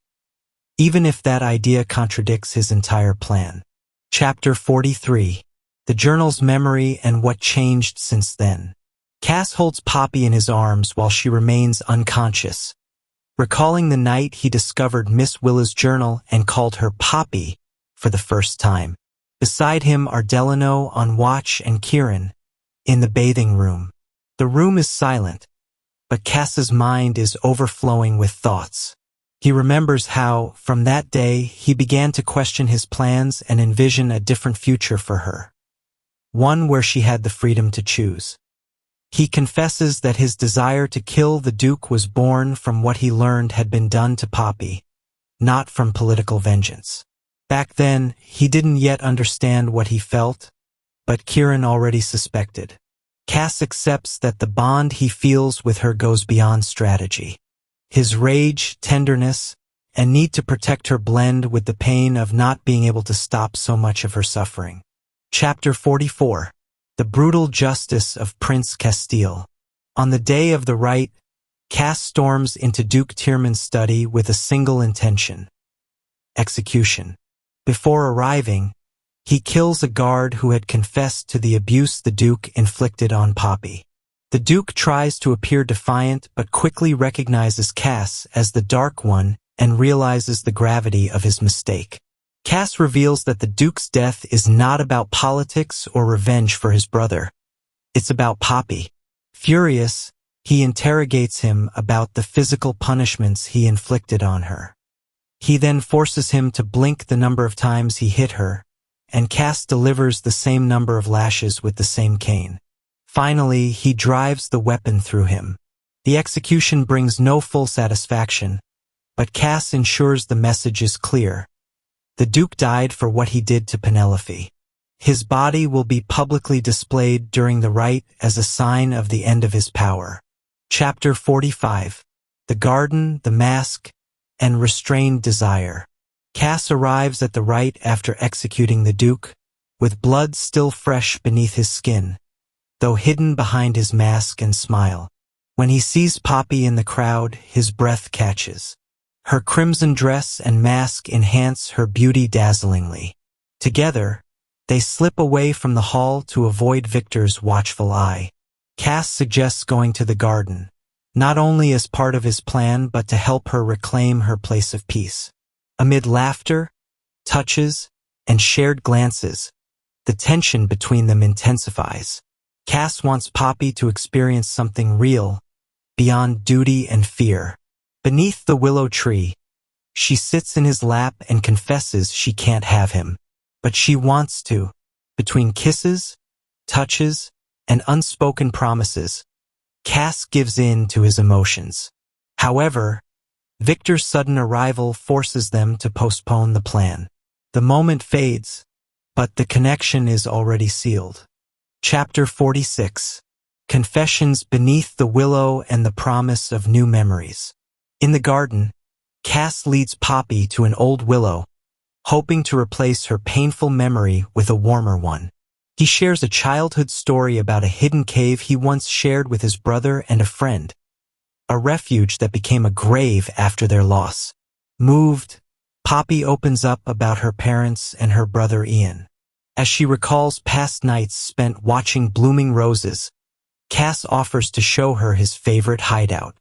S1: even if that idea contradicts his entire plan. Chapter 43. The Journal's Memory and What Changed Since Then. Cass holds Poppy in his arms while she remains unconscious, recalling the night he discovered Miss Willa's journal and called her Poppy for the first time. Beside him are Delano on watch and Kieran in the bathing room. The room is silent, but Cass's mind is overflowing with thoughts. He remembers how, from that day, he began to question his plans and envision a different future for her, one where she had the freedom to choose. He confesses that his desire to kill the Duke was born from what he learned had been done to Poppy, not from political vengeance. Back then, he didn't yet understand what he felt, but Kieran already suspected. Cass accepts that the bond he feels with her goes beyond strategy. His rage, tenderness, and need to protect her blend with the pain of not being able to stop so much of her suffering. Chapter 44. The Brutal Justice of Prince Casteel. On the day of the rite, Cass storms into Duke Tyrman's study with a single intention: execution. Before arriving, he kills a guard who had confessed to the abuse the Duke inflicted on Poppy. The Duke tries to appear defiant but quickly recognizes Cass as the Dark One and realizes the gravity of his mistake. Cass reveals that the Duke's death is not about politics or revenge for his brother. It's about Poppy. Furious, he interrogates him about the physical punishments he inflicted on her. He then forces him to blink the number of times he hit her, and Cass delivers the same number of lashes with the same cane. Finally, he drives the weapon through him. The execution brings no full satisfaction, but Cass ensures the message is clear. The Duke died for what he did to Penelope. His body will be publicly displayed during the rite as a sign of the end of his power. Chapter 45. the garden, the mask, and restrained desire. Cass arrives at the rite after executing the Duke, with blood still fresh beneath his skin, though hidden behind his mask and smile. When he sees Poppy in the crowd, his breath catches. Her crimson dress and mask enhance her beauty dazzlingly. Together, they slip away from the hall to avoid Victor's watchful eye. Cass suggests going to the garden, not only as part of his plan but to help her reclaim her place of peace. Amid laughter, touches, and shared glances, the tension between them intensifies. Cass wants Poppy to experience something real, beyond duty and fear. Beneath the willow tree, she sits in his lap and confesses she can't have him. But she wants to. Between kisses, touches, and unspoken promises, Cass gives in to his emotions. However, Victor's sudden arrival forces them to postpone the plan. The moment fades, but the connection is already sealed. Chapter 46. Confessions beneath the willow and the promise of new memories. In the garden, Cass leads Poppy to an old willow, hoping to replace her painful memory with a warmer one. He shares a childhood story about a hidden cave he once shared with his brother and a friend, a refuge that became a grave after their loss. Moved, Poppy opens up about her parents and her brother Ian. As she recalls past nights spent watching blooming roses, Cass offers to show her his favorite hideout.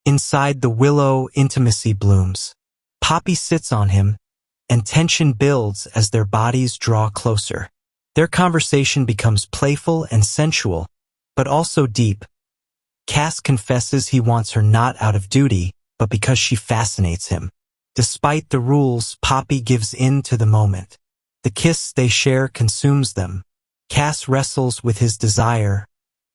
S1: Inside the willow, intimacy blooms. Poppy sits on him, and tension builds as their bodies draw closer. Their conversation becomes playful and sensual, but also deep. Cass confesses he wants her not out of duty, but because she fascinates him. Despite the rules, Poppy gives in to the moment. The kiss they share consumes them. Cass wrestles with his desire,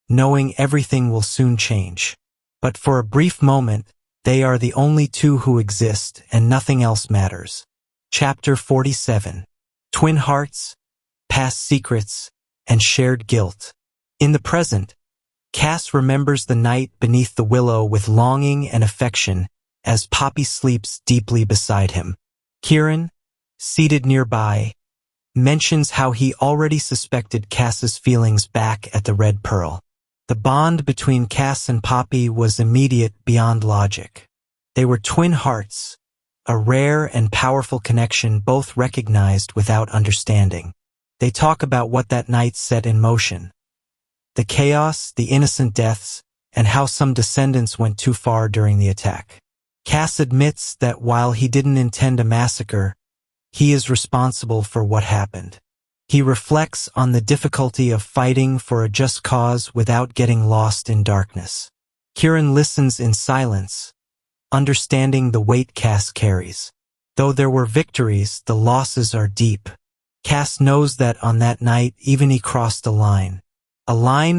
S1: knowing everything will soon change. But for a brief moment, they are the only two who exist, and nothing else matters. Chapter 47. Twin Hearts, Past Secrets, and Shared Guilt. In the present, Cass remembers the night beneath the willow with longing and affection as Poppy sleeps deeply beside him. Kieran, seated nearby, mentions how he already suspected Cass's feelings back at the Red Pearl. The bond between Cass and Poppy was immediate beyond logic. They were twin hearts, a rare and powerful connection both recognized without understanding. They talk about what that night set in motion. The chaos, the innocent deaths, and how some descendants went too far during the attack. Cass admits that while he didn't intend a massacre, he is responsible for what happened. He reflects on the difficulty of fighting for a just cause without getting lost in darkness. Kieran listens in silence, understanding the weight Cass carries. Though there were victories, the losses are deep. Cass knows that on that night even he crossed a line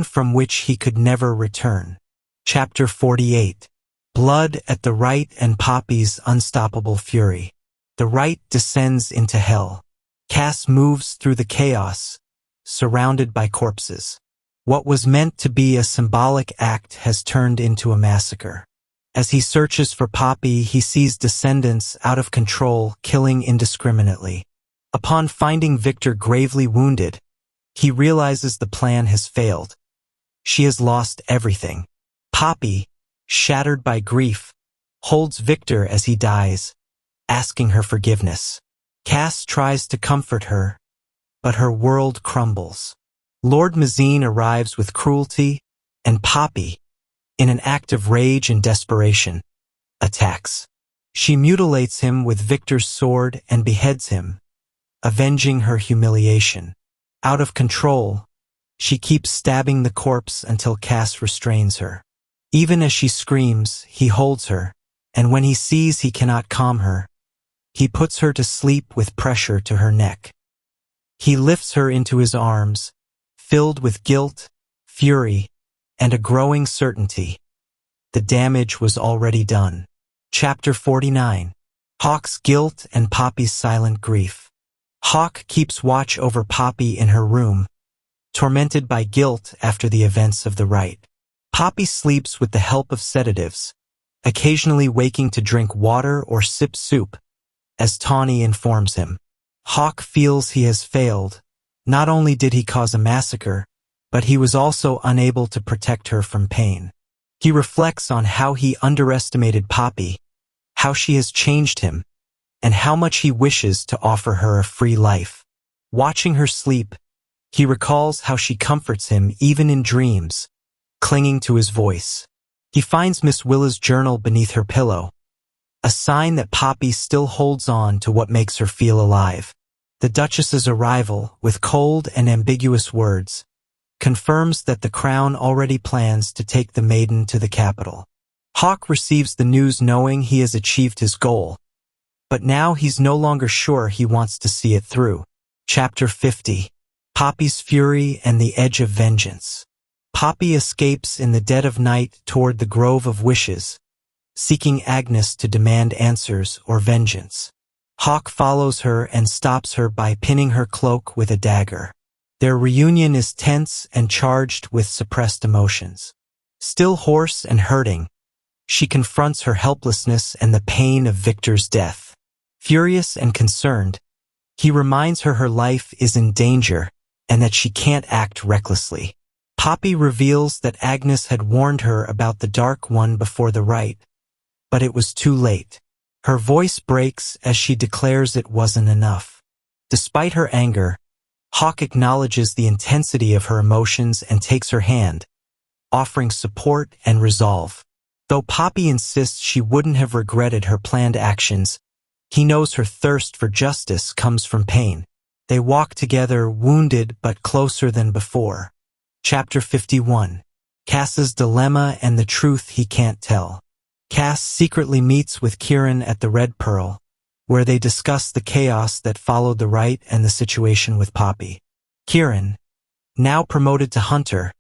S1: from which he could never return. Chapter 48. Blood at the Rite and Poppy's unstoppable fury. The Rite descends into hell. Cass moves through the chaos, surrounded by corpses. What was meant to be a symbolic act has turned into a massacre. As he searches for Poppy, he sees descendants out of control, killing indiscriminately. Upon finding Victor gravely wounded, he realizes the plan has failed. She has lost everything. Poppy, shattered by grief, holds Victor as he dies, asking her forgiveness. Cass tries to comfort her, but her world crumbles. Lord Mazine arrives with cruelty, and Poppy, in an act of rage and desperation, attacks. She mutilates him with Victor's sword and beheads him, avenging her humiliation. Out of control, she keeps stabbing the corpse until Cass restrains her. Even as she screams, he holds her, and when he sees he cannot calm her, he puts her to sleep with pressure to her neck. He lifts her into his arms, filled with guilt, fury, and a growing certainty. The damage was already done. Chapter 49. Hawk's Guilt and Poppy's Silent Grief. Hawk keeps watch over Poppy in her room, tormented by guilt after the events of the rite. Poppy sleeps with the help of sedatives, occasionally waking to drink water or sip soup, as Tawny informs him. Hawk feels he has failed. Not only did he cause a massacre, but he was also unable to protect her from pain. He reflects on how he underestimated Poppy, how she has changed him, and how much he wishes to offer her a free life. Watching her sleep, he recalls how she comforts him even in dreams, clinging to his voice. He finds Miss Willa's journal beneath her pillow, a sign that Poppy still holds on to what makes her feel alive. The Duchess's arrival, with cold and ambiguous words, confirms that the Crown already plans to take the maiden to the capital. Hawk receives the news knowing he has achieved his goal, but now he's no longer sure he wants to see it through. Chapter 50. Poppy's Fury and the Edge of Vengeance. Poppy escapes in the dead of night toward the Grove of Wishes, seeking Agnes to demand answers or vengeance. Hawk follows her and stops her by pinning her cloak with a dagger. Their reunion is tense and charged with suppressed emotions. Still hoarse and hurting, she confronts her helplessness and the pain of Victor's death. Furious and concerned, he reminds her life is in danger and that she can't act recklessly. Poppy reveals that Agnes had warned her about the Dark One before the rite, but it was too late. Her voice breaks as she declares it wasn't enough. Despite her anger, Hawk acknowledges the intensity of her emotions and takes her hand, offering support and resolve. Though Poppy insists she wouldn't have regretted her planned actions, he knows her thirst for justice comes from pain. They walk together, wounded but closer than before. Chapter 51. Cass's Dilemma and the Truth He Can't Tell. Cass secretly meets with Kieran at the Red Pearl, where they discuss the chaos that followed the rite and the situation with Poppy. Kieran, now promoted to Hunter,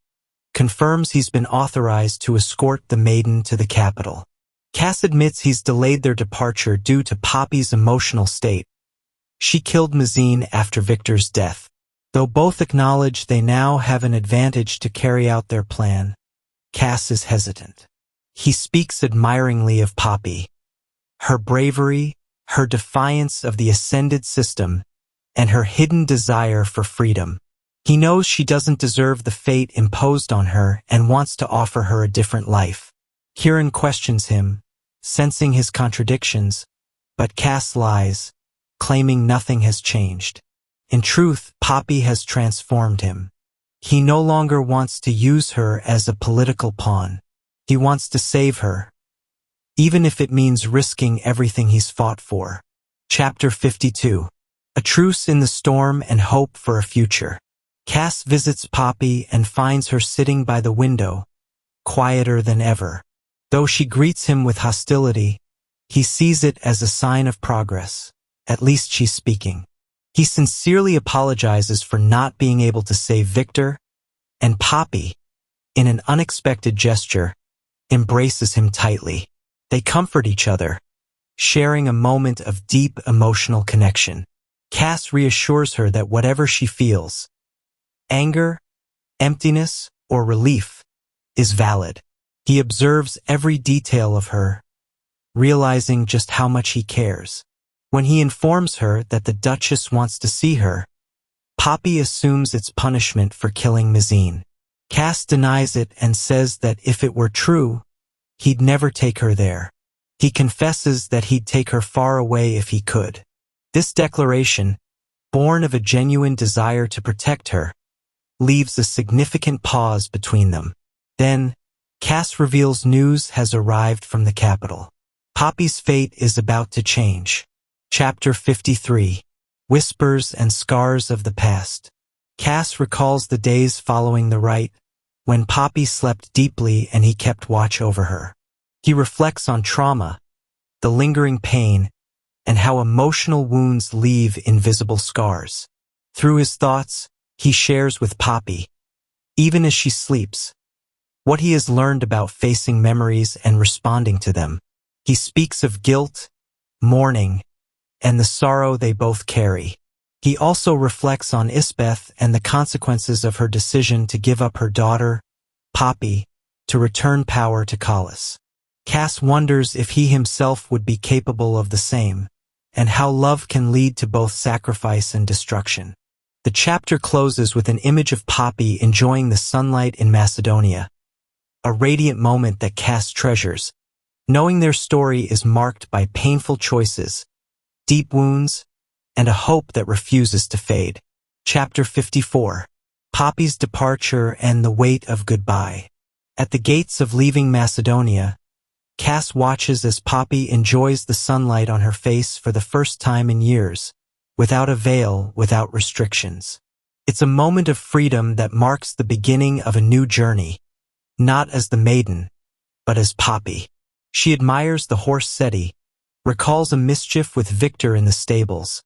S1: confirms he's been authorized to escort the maiden to the capital. Cass admits he's delayed their departure due to Poppy's emotional state. She killed Mazine after Victor's death. Though both acknowledge they now have an advantage to carry out their plan, Cass is hesitant. He speaks admiringly of Poppy, her bravery, her defiance of the ascended system, and her hidden desire for freedom. He knows she doesn't deserve the fate imposed on her and wants to offer her a different life. Kieran questions him, sensing his contradictions, but Cass lies, claiming nothing has changed. In truth, Poppy has transformed him. He no longer wants to use her as a political pawn. He wants to save her, even if it means risking everything he's fought for. Chapter 52. A Truce in the Storm and Hope for a Future. Cass visits Poppy and finds her sitting by the window, quieter than ever. Though she greets him with hostility, he sees it as a sign of progress. At least she's speaking. He sincerely apologizes for not being able to save Victor, and Poppy, in an unexpected gesture, embraces him tightly. They comfort each other, sharing a moment of deep emotional connection. Cass reassures her that whatever she feels, anger, emptiness, or relief, is valid. He observes every detail of her, realizing just how much he cares. When he informs her that the Duchess wants to see her, Poppy assumes it's punishment for killing Mazine. Cass denies it and says that if it were true, he'd never take her there. He confesses that he'd take her far away if he could. This declaration, born of a genuine desire to protect her, leaves a significant pause between them. Then, Cass reveals news has arrived from the capital. Poppy's fate is about to change. Chapter 53. Whispers and Scars of the Past. Cass recalls the days following the rite, when Poppy slept deeply and he kept watch over her. He reflects on trauma, the lingering pain, and how emotional wounds leave invisible scars. Through his thoughts, he shares with Poppy, even as she sleeps, what he has learned about facing memories and responding to them. He speaks of guilt, mourning, and the sorrow they both carry. He also reflects on Isbeth and the consequences of her decision to give up her daughter, Poppy, to return power to Collis. Cass wonders if he himself would be capable of the same, and how love can lead to both sacrifice and destruction. The chapter closes with an image of Poppy enjoying the sunlight in Macedonia, a radiant moment that Cass treasures, knowing their story is marked by painful choices, deep wounds, and a hope that refuses to fade. Chapter 54. Poppy's departure and the weight of goodbye. At the gates of leaving Macedonia, Cass watches as Poppy enjoys the sunlight on her face for the first time in years, without a veil, without restrictions. It's a moment of freedom that marks the beginning of a new journey, not as the maiden, but as Poppy. She admires the horse Seti, recalls a mischief with Victor in the stables,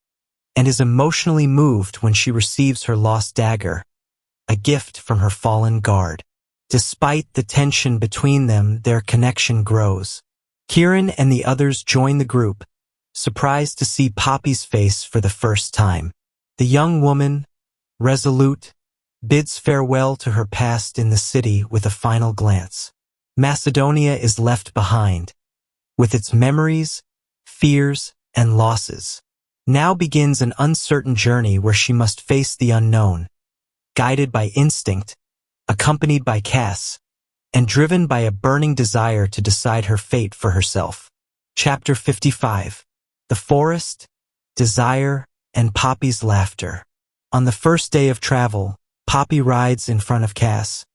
S1: and is emotionally moved when she receives her lost dagger, a gift from her fallen guard. Despite the tension between them, their connection grows. Kieran and the others join the group, surprised to see Poppy's face for the first time. The young woman, resolute, bids farewell to her past in the city with a final glance. Macedonia is left behind, with its memories, fears, and losses. Now begins an uncertain journey where she must face the unknown, guided by instinct, accompanied by Cass, and driven by a burning desire to decide her fate for herself. Chapter 55. The Forest, Desire, and Poppy's Laughter. On the first day of travel, Poppy rides in front of Cass,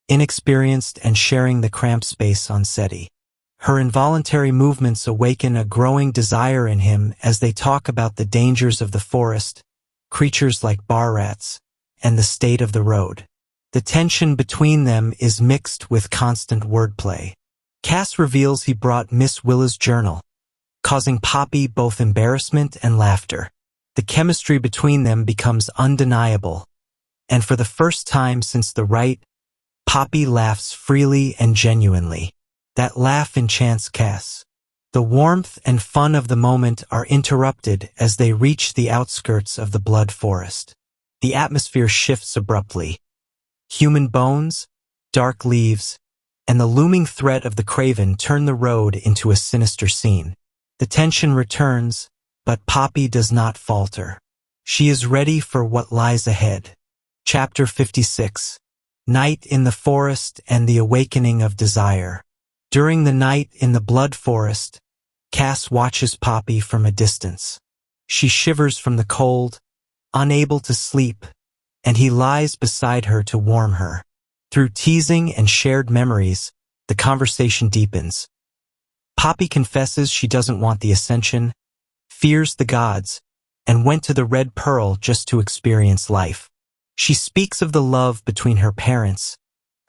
S1: inexperienced and sharing the cramped space on Seti. Her involuntary movements awaken a growing desire in him as they talk about the dangers of the forest, creatures like bar rats, and the state of the road. The tension between them is mixed with constant wordplay. Cass reveals he brought Miss Willa's journal, causing Poppy both embarrassment and laughter. The chemistry between them becomes undeniable, and for the first time since the rite, Poppy laughs freely and genuinely. That laugh enchants Cass. The warmth and fun of the moment are interrupted as they reach the outskirts of the Blood Forest. The atmosphere shifts abruptly. Human bones, dark leaves, and the looming threat of the Craven turn the road into a sinister scene. The tension returns, but Poppy does not falter. She is ready for what lies ahead. Chapter 56. Night in the Forest and the Awakening of Desire. During the night in the Blood Forest, Cass watches Poppy from a distance. She shivers from the cold, unable to sleep, and he lies beside her to warm her. Through teasing and shared memories, the conversation deepens. Poppy confesses she doesn't want the ascension, fears the gods, and went to the Red Pearl just to experience life. She speaks of the love between her parents,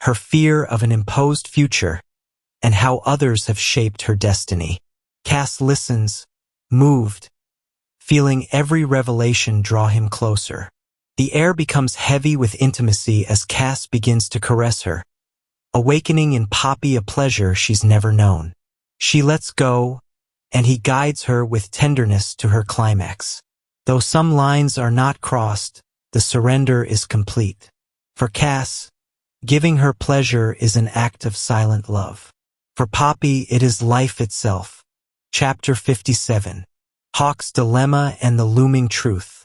S1: her fear of an imposed future, and how others have shaped her destiny. Cass listens, moved, feeling every revelation draw him closer. The air becomes heavy with intimacy as Cass begins to caress her, awakening in Poppy a pleasure she's never known. She lets go, and he guides her with tenderness to her climax. Though some lines are not crossed, the surrender is complete. For Cass, giving her pleasure is an act of silent love. For Poppy, it is life itself. Chapter 57. Hawk's Dilemma and the Looming Truth.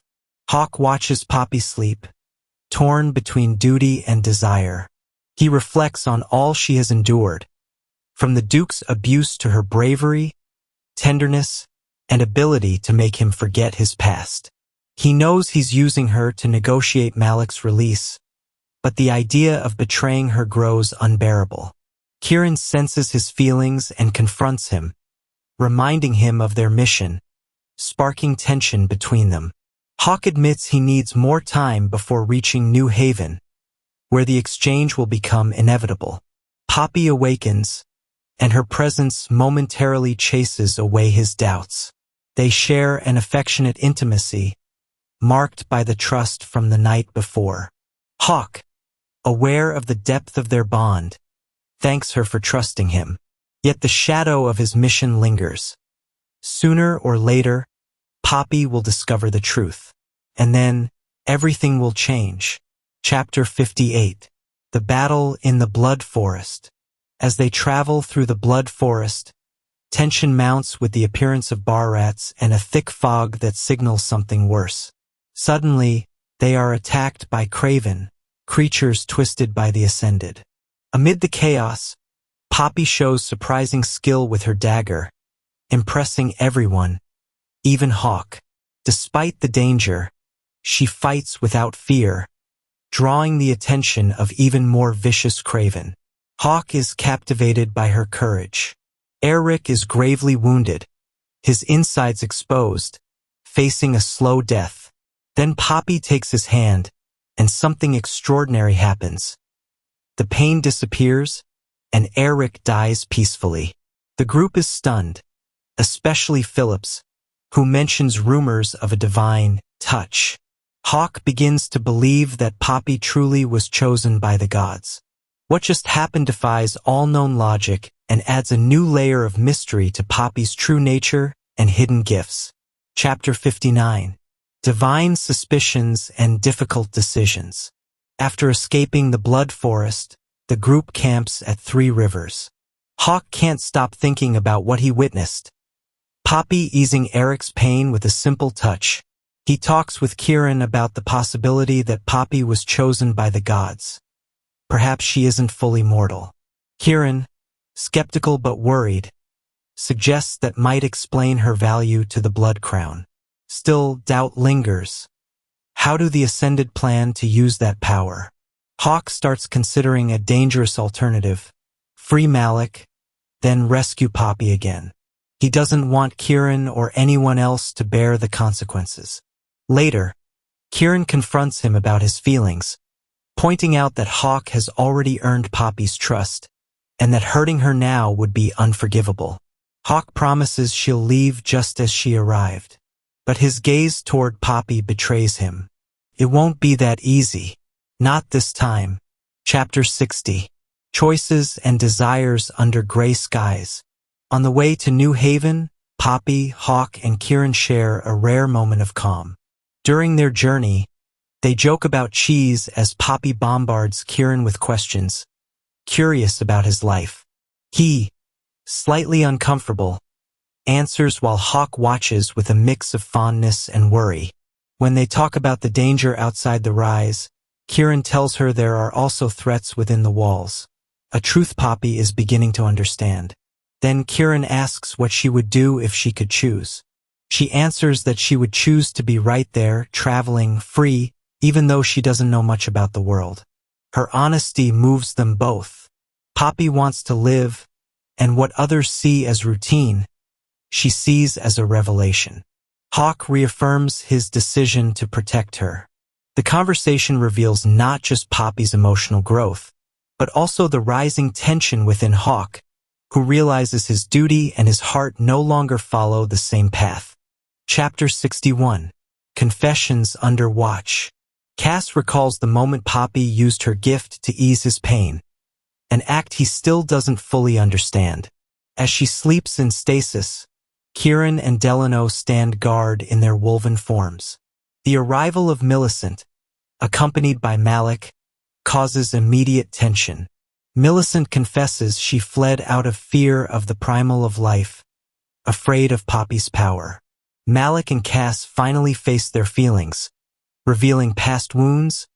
S1: Hawk watches Poppy sleep, torn between duty and desire. He reflects on all she has endured, from the Duke's abuse to her bravery, tenderness, and ability to make him forget his past. He knows he's using her to negotiate Malik's release, but the idea of betraying her grows unbearable. Kieran senses his feelings and confronts him, reminding him of their mission, sparking tension between them. Hawk admits he needs more time before reaching New Haven, where the exchange will become inevitable. Poppy awakens, and her presence momentarily chases away his doubts. They share an affectionate intimacy, marked by the trust from the night before. Hawk, aware of the depth of their bond, thanks her for trusting him. Yet the shadow of his mission lingers. Sooner or later, Poppy will discover the truth. And then, everything will change. Chapter 58. The Battle in the Blood Forest. As they travel through the blood forest, tension mounts with the appearance of bar rats and a thick fog that signals something worse. Suddenly, they are attacked by craven, creatures twisted by the ascended. Amid the chaos, Poppy shows surprising skill with her dagger, impressing everyone, even Hawk. Despite the danger, she fights without fear, drawing the attention of even more vicious craven. Hawk is captivated by her courage. Eric is gravely wounded, his insides exposed, facing a slow death. Then Poppy takes his hand, and something extraordinary happens. The pain disappears, and Eric dies peacefully. The group is stunned, especially Phillips, who mentions rumors of a divine touch. Hawk begins to believe that Poppy truly was chosen by the gods. What just happened defies all known logic and adds a new layer of mystery to Poppy's true nature and hidden gifts. Chapter 59. Divine Suspicions and Difficult Decisions. After escaping the blood forest, the group camps at 3 Rivers. Hawk can't stop thinking about what he witnessed. Poppy easing Eric's pain with a simple touch. He talks with Kieran about the possibility that Poppy was chosen by the gods. Perhaps she isn't fully mortal. Kieran, skeptical but worried, suggests that might explain her value to the Blood Crown. Still, doubt lingers. How do the Ascended plan to use that power? Hawk starts considering a dangerous alternative. Free Malik, then rescue Poppy again. He doesn't want Kieran or anyone else to bear the consequences. Later, Kieran confronts him about his feelings, pointing out that Hawk has already earned Poppy's trust, and that hurting her now would be unforgivable. Hawk promises she'll leave just as she arrived, but his gaze toward Poppy betrays him. It won't be that easy. Not this time. Chapter 60. Choices and Desires Under Gray Skies. On the way to New Haven, Poppy, Hawk, and Kieran share a rare moment of calm. During their journey, they joke about Cheese as Poppy bombards Kieran with questions, curious about his life. He, slightly uncomfortable, answers while Hawk watches with a mix of fondness and worry. When they talk about the danger outside the rise, Kieran tells her there are also threats within the walls, a truth Poppy is beginning to understand. Then Kieran asks what she would do if she could choose. She answers that she would choose to be right there, traveling, free, even though she doesn't know much about the world. Her honesty moves them both. Poppy wants to live, and what others see as routine, she sees as a revelation. Hawk reaffirms his decision to protect her. The conversation reveals not just Poppy's emotional growth, but also the rising tension within Hawk, who realizes his duty and his heart no longer follow the same path. Chapter 61. Confessions Under Watch. Cass recalls the moment Poppy used her gift to ease his pain, an act he still doesn't fully understand. As she sleeps in stasis, Kieran and Delano stand guard in their woven forms. The arrival of Millicent, accompanied by Malik, causes immediate tension. Millicent confesses she fled out of fear of the primal of life, afraid of Poppy's power. Malik and Cass finally face their feelings, revealing past wounds,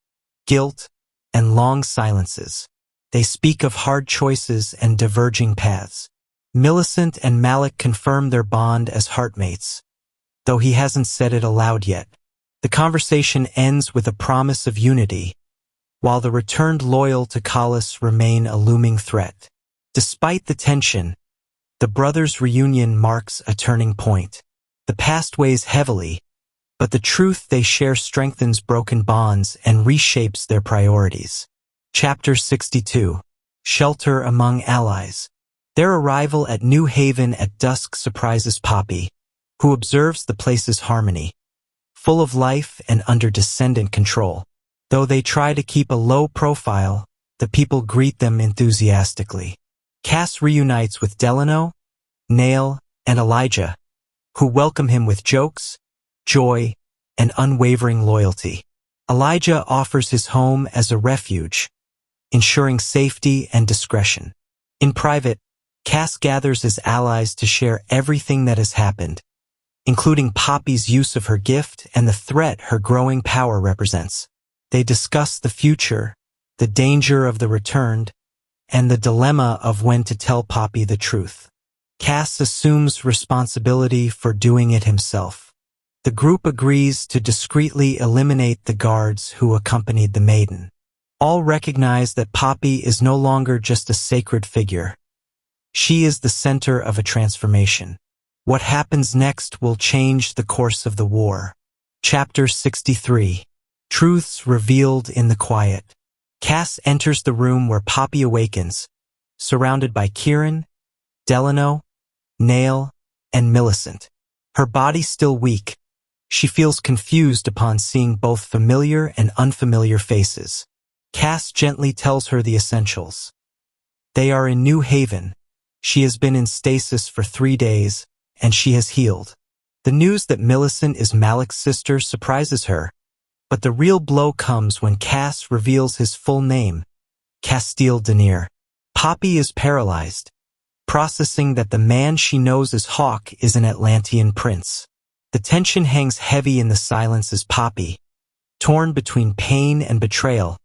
S1: guilt, and long silences. They speak of hard choices and diverging paths. Millicent and Malik confirm their bond as heartmates, though he hasn't said it aloud yet. The conversation ends with a promise of unity, while the returned loyal to Collis remain a looming threat. Despite the tension, the brothers' reunion marks a turning point. The past weighs heavily, but the truth they share strengthens broken bonds and reshapes their priorities. Chapter 62. Shelter Among Allies. Their arrival at New Haven at dusk surprises Poppy, who observes the place's harmony, full of life and under descendant control. Though they try to keep a low profile, the people greet them enthusiastically. Cass reunites with Delano, Nail, and Elijah, who welcome him with jokes, joy, and unwavering loyalty. Elijah offers his home as a refuge, ensuring safety and discretion. In private, Cass gathers his allies to share everything that has happened, including Poppy's use of her gift and the threat her growing power represents. They discuss the future, the danger of the returned, and the dilemma of when to tell Poppy the truth. Cass assumes responsibility for doing it himself. The group agrees to discreetly eliminate the guards who accompanied the maiden. All recognize that Poppy is no longer just a sacred figure. She is the center of a transformation. What happens next will change the course of the war. Chapter 63. Truths Revealed in the Quiet. Cass enters the room where Poppy awakens, surrounded by Kieran, Delano, Nail, and Millicent. Her body still weak, she feels confused upon seeing both familiar and unfamiliar faces. Cass gently tells her the essentials. They are in New Haven. She has been in stasis for 3 days, and she has healed. The news that Millicent is Malik's sister surprises her, but the real blow comes when Cass reveals his full name, Casteel. Poppy is paralyzed, processing that the man she knows as Hawk is an Atlantean prince. The tension hangs heavy in the silence as Poppy, torn between pain and betrayal,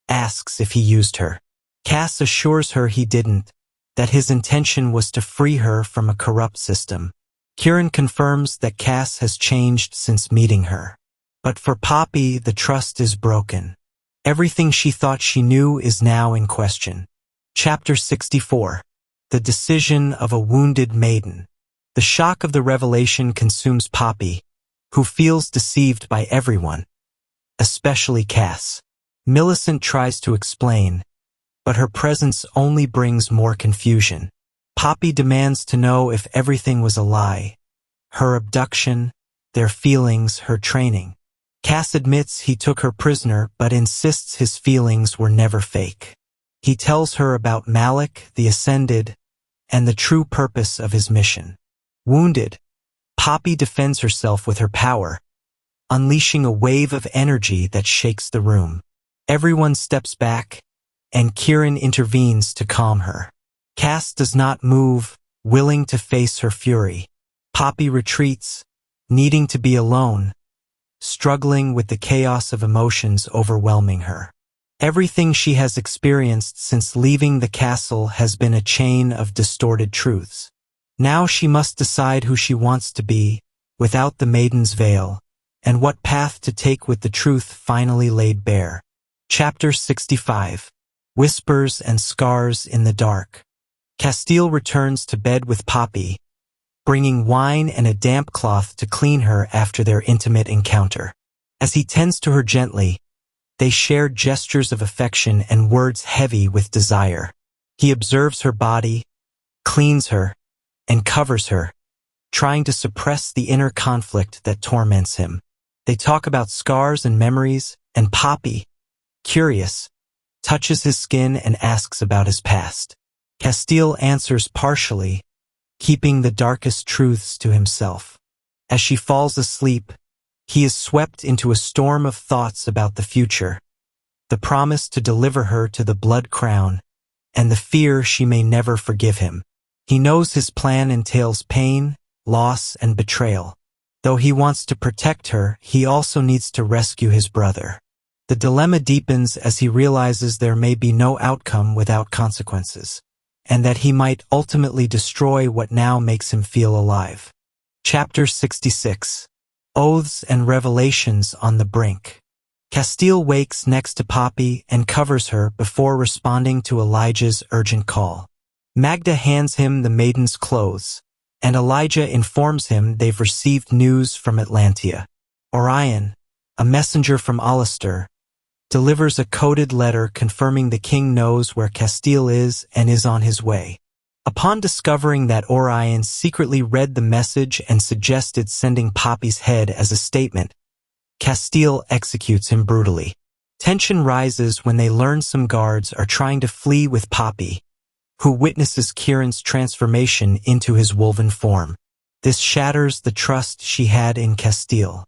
S1: asks if he used her. Cass assures her he didn't, that his intention was to free her from a corrupt system. Kieran confirms that Cass has changed since meeting her. But for Poppy, the trust is broken. Everything she thought she knew is now in question. Chapter 64. The Decision of a Wounded Maiden. The shock of the revelation consumes Poppy, who feels deceived by everyone, especially Cass. Millicent tries to explain, but her presence only brings more confusion. Poppy demands to know if everything was a lie, her abduction, their feelings, her training. Cass admits he took her prisoner but insists his feelings were never fake. He tells her about Malik, the Ascended, and the true purpose of his mission. Wounded, Poppy defends herself with her power, unleashing a wave of energy that shakes the room. Everyone steps back, and Kieran intervenes to calm her. Cass does not move, willing to face her fury. Poppy retreats, needing to be alone, struggling with the chaos of emotions overwhelming her. Everything she has experienced since leaving the castle has been a chain of distorted truths. Now she must decide who she wants to be, without the maiden's veil, and what path to take with the truth finally laid bare. Chapter 65. Whispers and Scars in the Dark. Casteel returns to bed with Poppy, bringing wine and a damp cloth to clean her after their intimate encounter. As he tends to her gently, they share gestures of affection and words heavy with desire. He observes her body, cleans her, and covers her, trying to suppress the inner conflict that torments him. They talk about scars and memories, and Poppy, curious, touches his skin and asks about his past. Casteel answers partially, keeping the darkest truths to himself. As she falls asleep, he is swept into a storm of thoughts about the future, the promise to deliver her to the blood crown, and the fear she may never forgive him. He knows his plan entails pain, loss, and betrayal. Though he wants to protect her, he also needs to rescue his brother. The dilemma deepens as he realizes there may be no outcome without consequences, and that he might ultimately destroy what now makes him feel alive. Chapter 66. Oaths and Revelations on the Brink. Casteel wakes next to Poppy and covers her before responding to Elijah's urgent call. Magda hands him the maiden's clothes, and Elijah informs him they've received news from Atlantia. Orion, a messenger from Alistair, delivers a coded letter confirming the king knows where Casteel is and is on his way. Upon discovering that Orion secretly read the message and suggested sending Poppy's head as a statement, Casteel executes him brutally. Tension rises when they learn some guards are trying to flee with Poppy, who witnesses Kieran's transformation into his woven form. This shatters the trust she had in Casteel.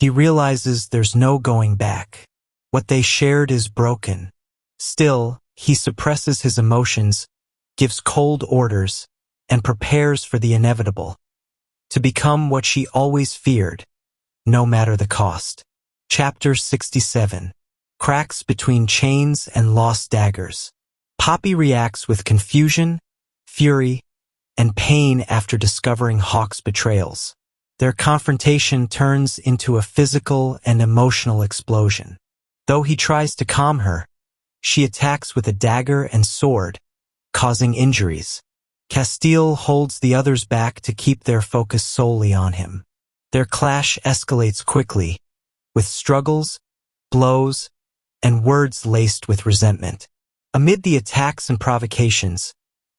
S1: He realizes there's no going back. What they shared is broken. Still, he suppresses his emotions, gives cold orders, and prepares for the inevitable, to become what she always feared, no matter the cost. Chapter 67. Cracks between chains and lost daggers. Poppy reacts with confusion, fury, and pain after discovering Hawke's betrayals. Their confrontation turns into a physical and emotional explosion. Though he tries to calm her, she attacks with a dagger and sword, causing injuries. Casteel holds the others back to keep their focus solely on him. Their clash escalates quickly, with struggles, blows, and words laced with resentment. Amid the attacks and provocations,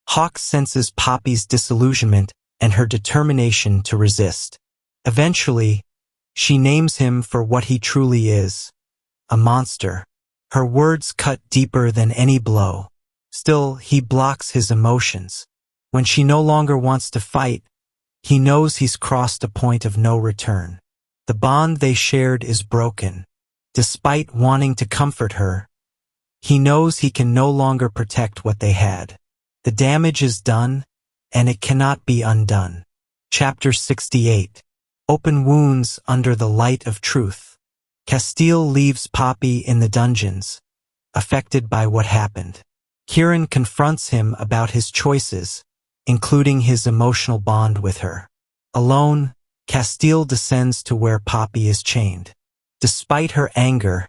S1: Hawke senses Poppy's disillusionment and her determination to resist. Eventually, she names him for what he truly is, a monster. Her words cut deeper than any blow. Still, he blocks his emotions. When she no longer wants to fight, he knows he's crossed a point of no return. The bond they shared is broken. Despite wanting to comfort her, he knows he can no longer protect what they had. The damage is done, and it cannot be undone. Chapter 68. Open wounds under the light of truth. Casteel leaves Poppy in the dungeons, affected by what happened. Kieran confronts him about his choices, including his emotional bond with her. Alone, Casteel descends to where Poppy is chained. Despite her anger,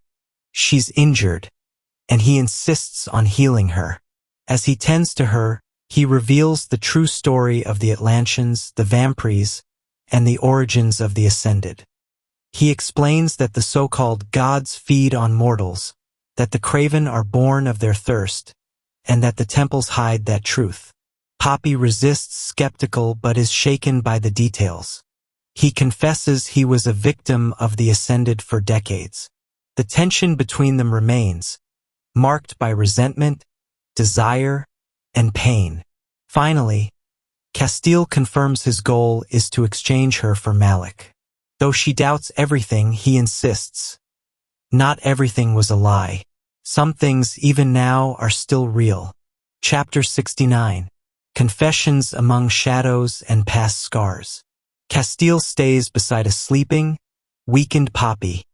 S1: she's injured, and he insists on healing her. As he tends to her, he reveals the true story of the Atlanteans, the vampires, and the origins of the Ascended. He explains that the so-called gods feed on mortals, that the craven are born of their thirst, and that the temples hide that truth. Poppy resists, skeptical, but is shaken by the details. He confesses he was a victim of the Ascended for decades. The tension between them remains, marked by resentment, desire, and pain. Finally, Casteel confirms his goal is to exchange her for Malik. Though she doubts everything, he insists. Not everything was a lie. Some things, even now, are still real. Chapter 69. Confessions among shadows and past scars. Casteel stays beside a sleeping, weakened Poppy,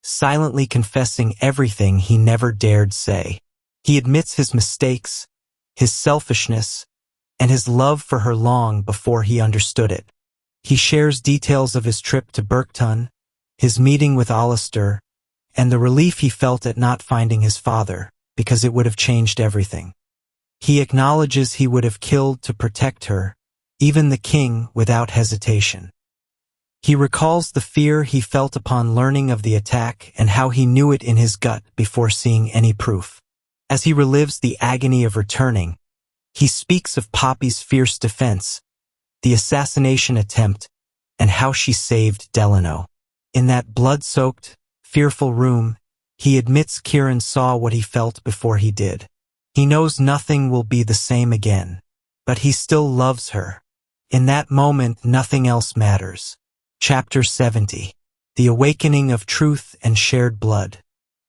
S1: silently confessing everything he never dared say. He admits his mistakes, his selfishness, and his love for her long before he understood it. He shares details of his trip to Birkton, his meeting with Alistair, and the relief he felt at not finding his father, because it would have changed everything. He acknowledges he would have killed to protect her, even the king, without hesitation. He recalls the fear he felt upon learning of the attack and how he knew it in his gut before seeing any proof. As he relives the agony of returning, he speaks of Poppy's fierce defense, the assassination attempt, and how she saved Delano. In that blood-soaked, fearful room, he admits Kieran saw what he felt before he did. He knows nothing will be the same again, but he still loves her. In that moment, nothing else matters. Chapter 70. The Awakening of Truth and Shared Blood.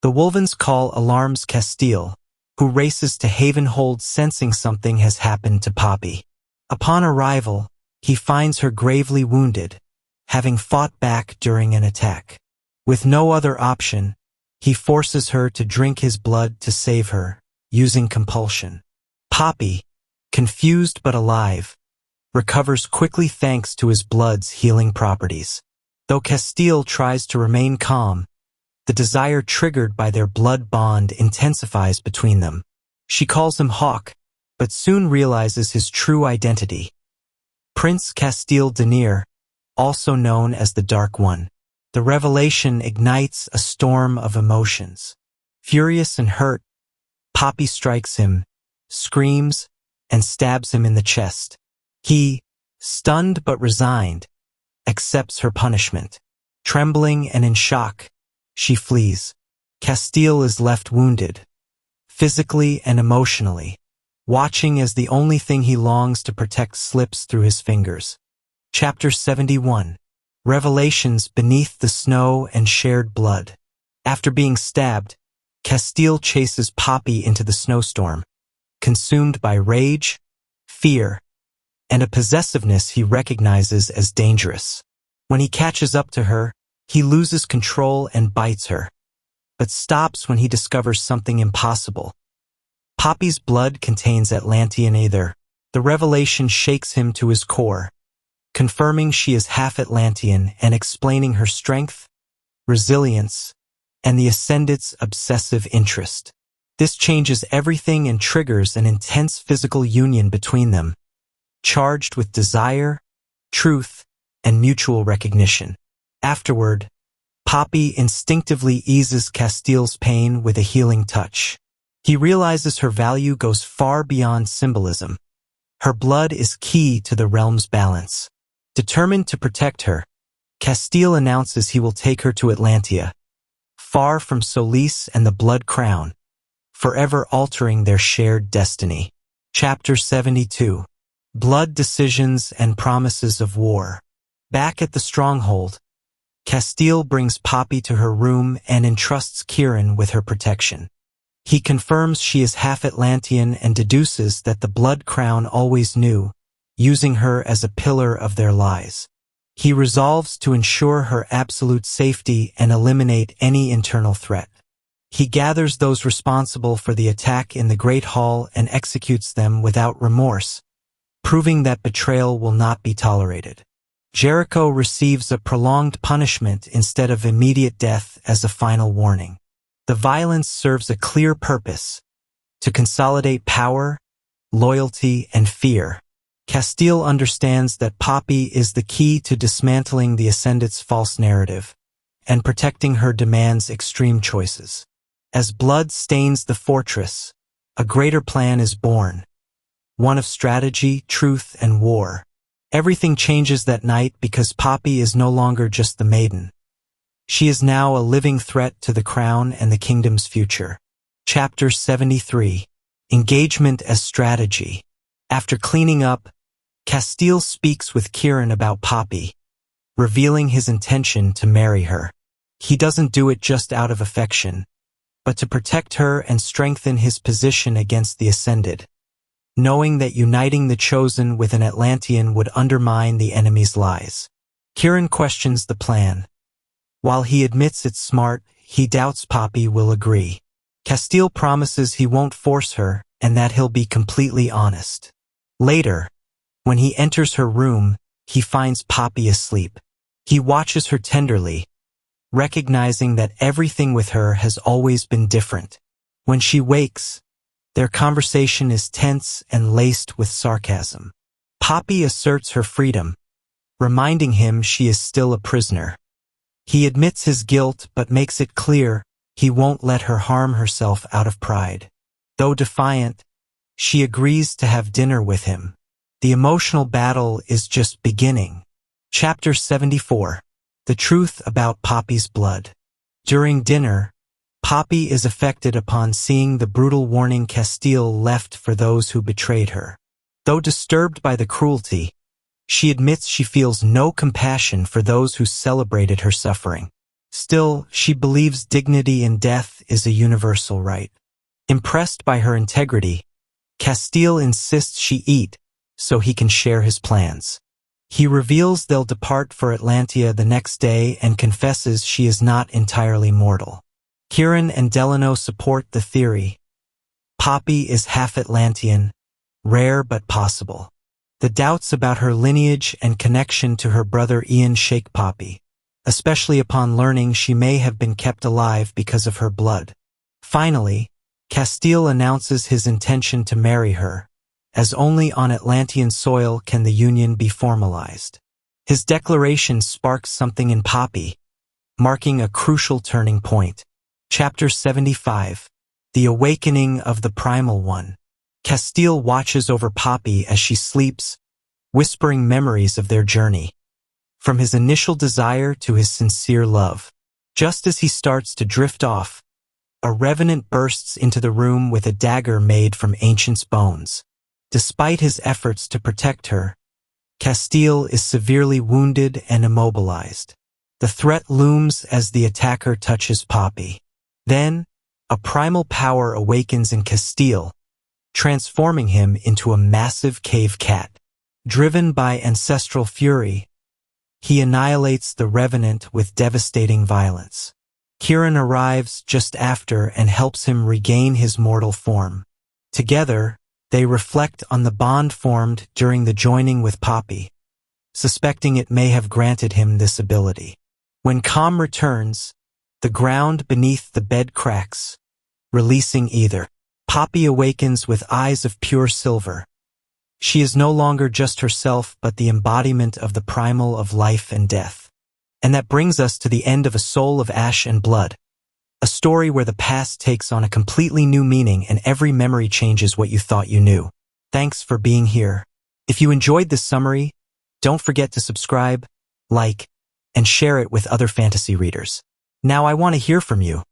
S1: The Wolven's call alarms Casteel, who races to Havenhold sensing something has happened to Poppy. Upon arrival, he finds her gravely wounded, having fought back during an attack. With no other option, he forces her to drink his blood to save her, using compulsion. Poppy, confused but alive, recovers quickly thanks to his blood's healing properties. Though Casteel tries to remain calm, the desire triggered by their blood bond intensifies between them. She calls him Hawke, but soon realizes his true identity. Prince Casteel Denier, also known as the Dark One. The revelation ignites a storm of emotions. Furious and hurt, Poppy strikes him, screams, and stabs him in the chest. He, stunned but resigned, accepts her punishment. Trembling and in shock, she flees. Casteel is left wounded, physically and emotionally, watching as the only thing he longs to protect slips through his fingers. Chapter 71. Revelations beneath the snow and shared blood. After being stabbed, Casteel chases Poppy into the snowstorm, consumed by rage, fear, and a possessiveness he recognizes as dangerous. When he catches up to her, he loses control and bites her, but stops when he discovers something impossible. Poppy's blood contains Atlantean ether. The revelation shakes him to his core, confirming she is half Atlantean and explaining her strength, resilience, and the Ascendant's obsessive interest. This changes everything and triggers an intense physical union between them, charged with desire, truth, and mutual recognition. Afterward, Poppy instinctively eases Casteel's pain with a healing touch. He realizes her value goes far beyond symbolism. Her blood is key to the realm's balance. Determined to protect her, Casteel announces he will take her to Atlantia, far from Solis and the Blood Crown, forever altering their shared destiny. Chapter 72. Blood Decisions and Promises of War. Back at the stronghold, Casteel brings Poppy to her room and entrusts Kieran with her protection. He confirms she is half Atlantean and deduces that the Blood Crown always knew, using her as a pillar of their lies. He resolves to ensure her absolute safety and eliminate any internal threat. He gathers those responsible for the attack in the Great Hall and executes them without remorse, proving that betrayal will not be tolerated. Jericho receives a prolonged punishment instead of immediate death as a final warning. The violence serves a clear purpose: to consolidate power, loyalty, and fear. Casteel understands that Poppy is the key to dismantling the Ascendant's false narrative, and protecting her demands extreme choices. As blood stains the fortress, a greater plan is born, one of strategy, truth, and war. Everything changes that night because Poppy is no longer just the maiden. She is now a living threat to the crown and the kingdom's future. Chapter 73. Engagement as Strategy. After cleaning up, Casteel speaks with Kieran about Poppy, revealing his intention to marry her. He doesn't do it just out of affection, but to protect her and strengthen his position against the Ascended, knowing that uniting the Chosen with an Atlantean would undermine the enemy's lies. Kieran questions the plan. While he admits it's smart, he doubts Poppy will agree. Casteel promises he won't force her and that he'll be completely honest. Later, when he enters her room, he finds Poppy asleep. He watches her tenderly, recognizing that everything with her has always been different. When she wakes, their conversation is tense and laced with sarcasm. Poppy asserts her freedom, reminding him she is still a prisoner. He admits his guilt but makes it clear he won't let her harm herself out of pride. Though defiant, she agrees to have dinner with him. The emotional battle is just beginning. Chapter 74. The Truth About Poppy's Blood. During dinner, Poppy is affected upon seeing the brutal warning Casteel left for those who betrayed her. Though disturbed by the cruelty, she admits she feels no compassion for those who celebrated her suffering. Still, she believes dignity in death is a universal right. Impressed by her integrity, Casteel insists she eat so he can share his plans. He reveals they'll depart for Atlantia the next day and confesses she is not entirely mortal. Kieran and Delano support the theory. Poppy is half Atlantean, rare but possible. The doubts about her lineage and connection to her brother Ian shake Poppy, especially upon learning she may have been kept alive because of her blood. Finally, Casteel announces his intention to marry her, as only on Atlantean soil can the union be formalized. His declaration sparks something in Poppy, marking a crucial turning point. Chapter 75. The Awakening of the Primal One. Casteel watches over Poppy as she sleeps, whispering memories of their journey, from his initial desire to his sincere love. Just as he starts to drift off, a revenant bursts into the room with a dagger made from ancient bones. Despite his efforts to protect her, Casteel is severely wounded and immobilized. The threat looms as the attacker touches Poppy. Then, a primal power awakens in Casteel, transforming him into a massive cave cat. Driven by ancestral fury, he annihilates the Revenant with devastating violence. Kieran arrives just after and helps him regain his mortal form. Together, they reflect on the bond formed during the joining with Poppy, suspecting it may have granted him this ability. When Calm returns, the ground beneath the bed cracks, releasing either. Poppy awakens with eyes of pure silver. She is no longer just herself but the embodiment of the primal of life and death. And that brings us to the end of A Soul of Ash and Blood, a story where the past takes on a completely new meaning and every memory changes what you thought you knew. Thanks for being here. If you enjoyed this summary, don't forget to subscribe, like, and share it with other fantasy readers. Now I want to hear from you.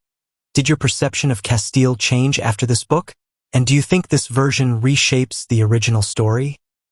S1: Did your perception of Casteel change after this book? And do you think this version reshapes the original story?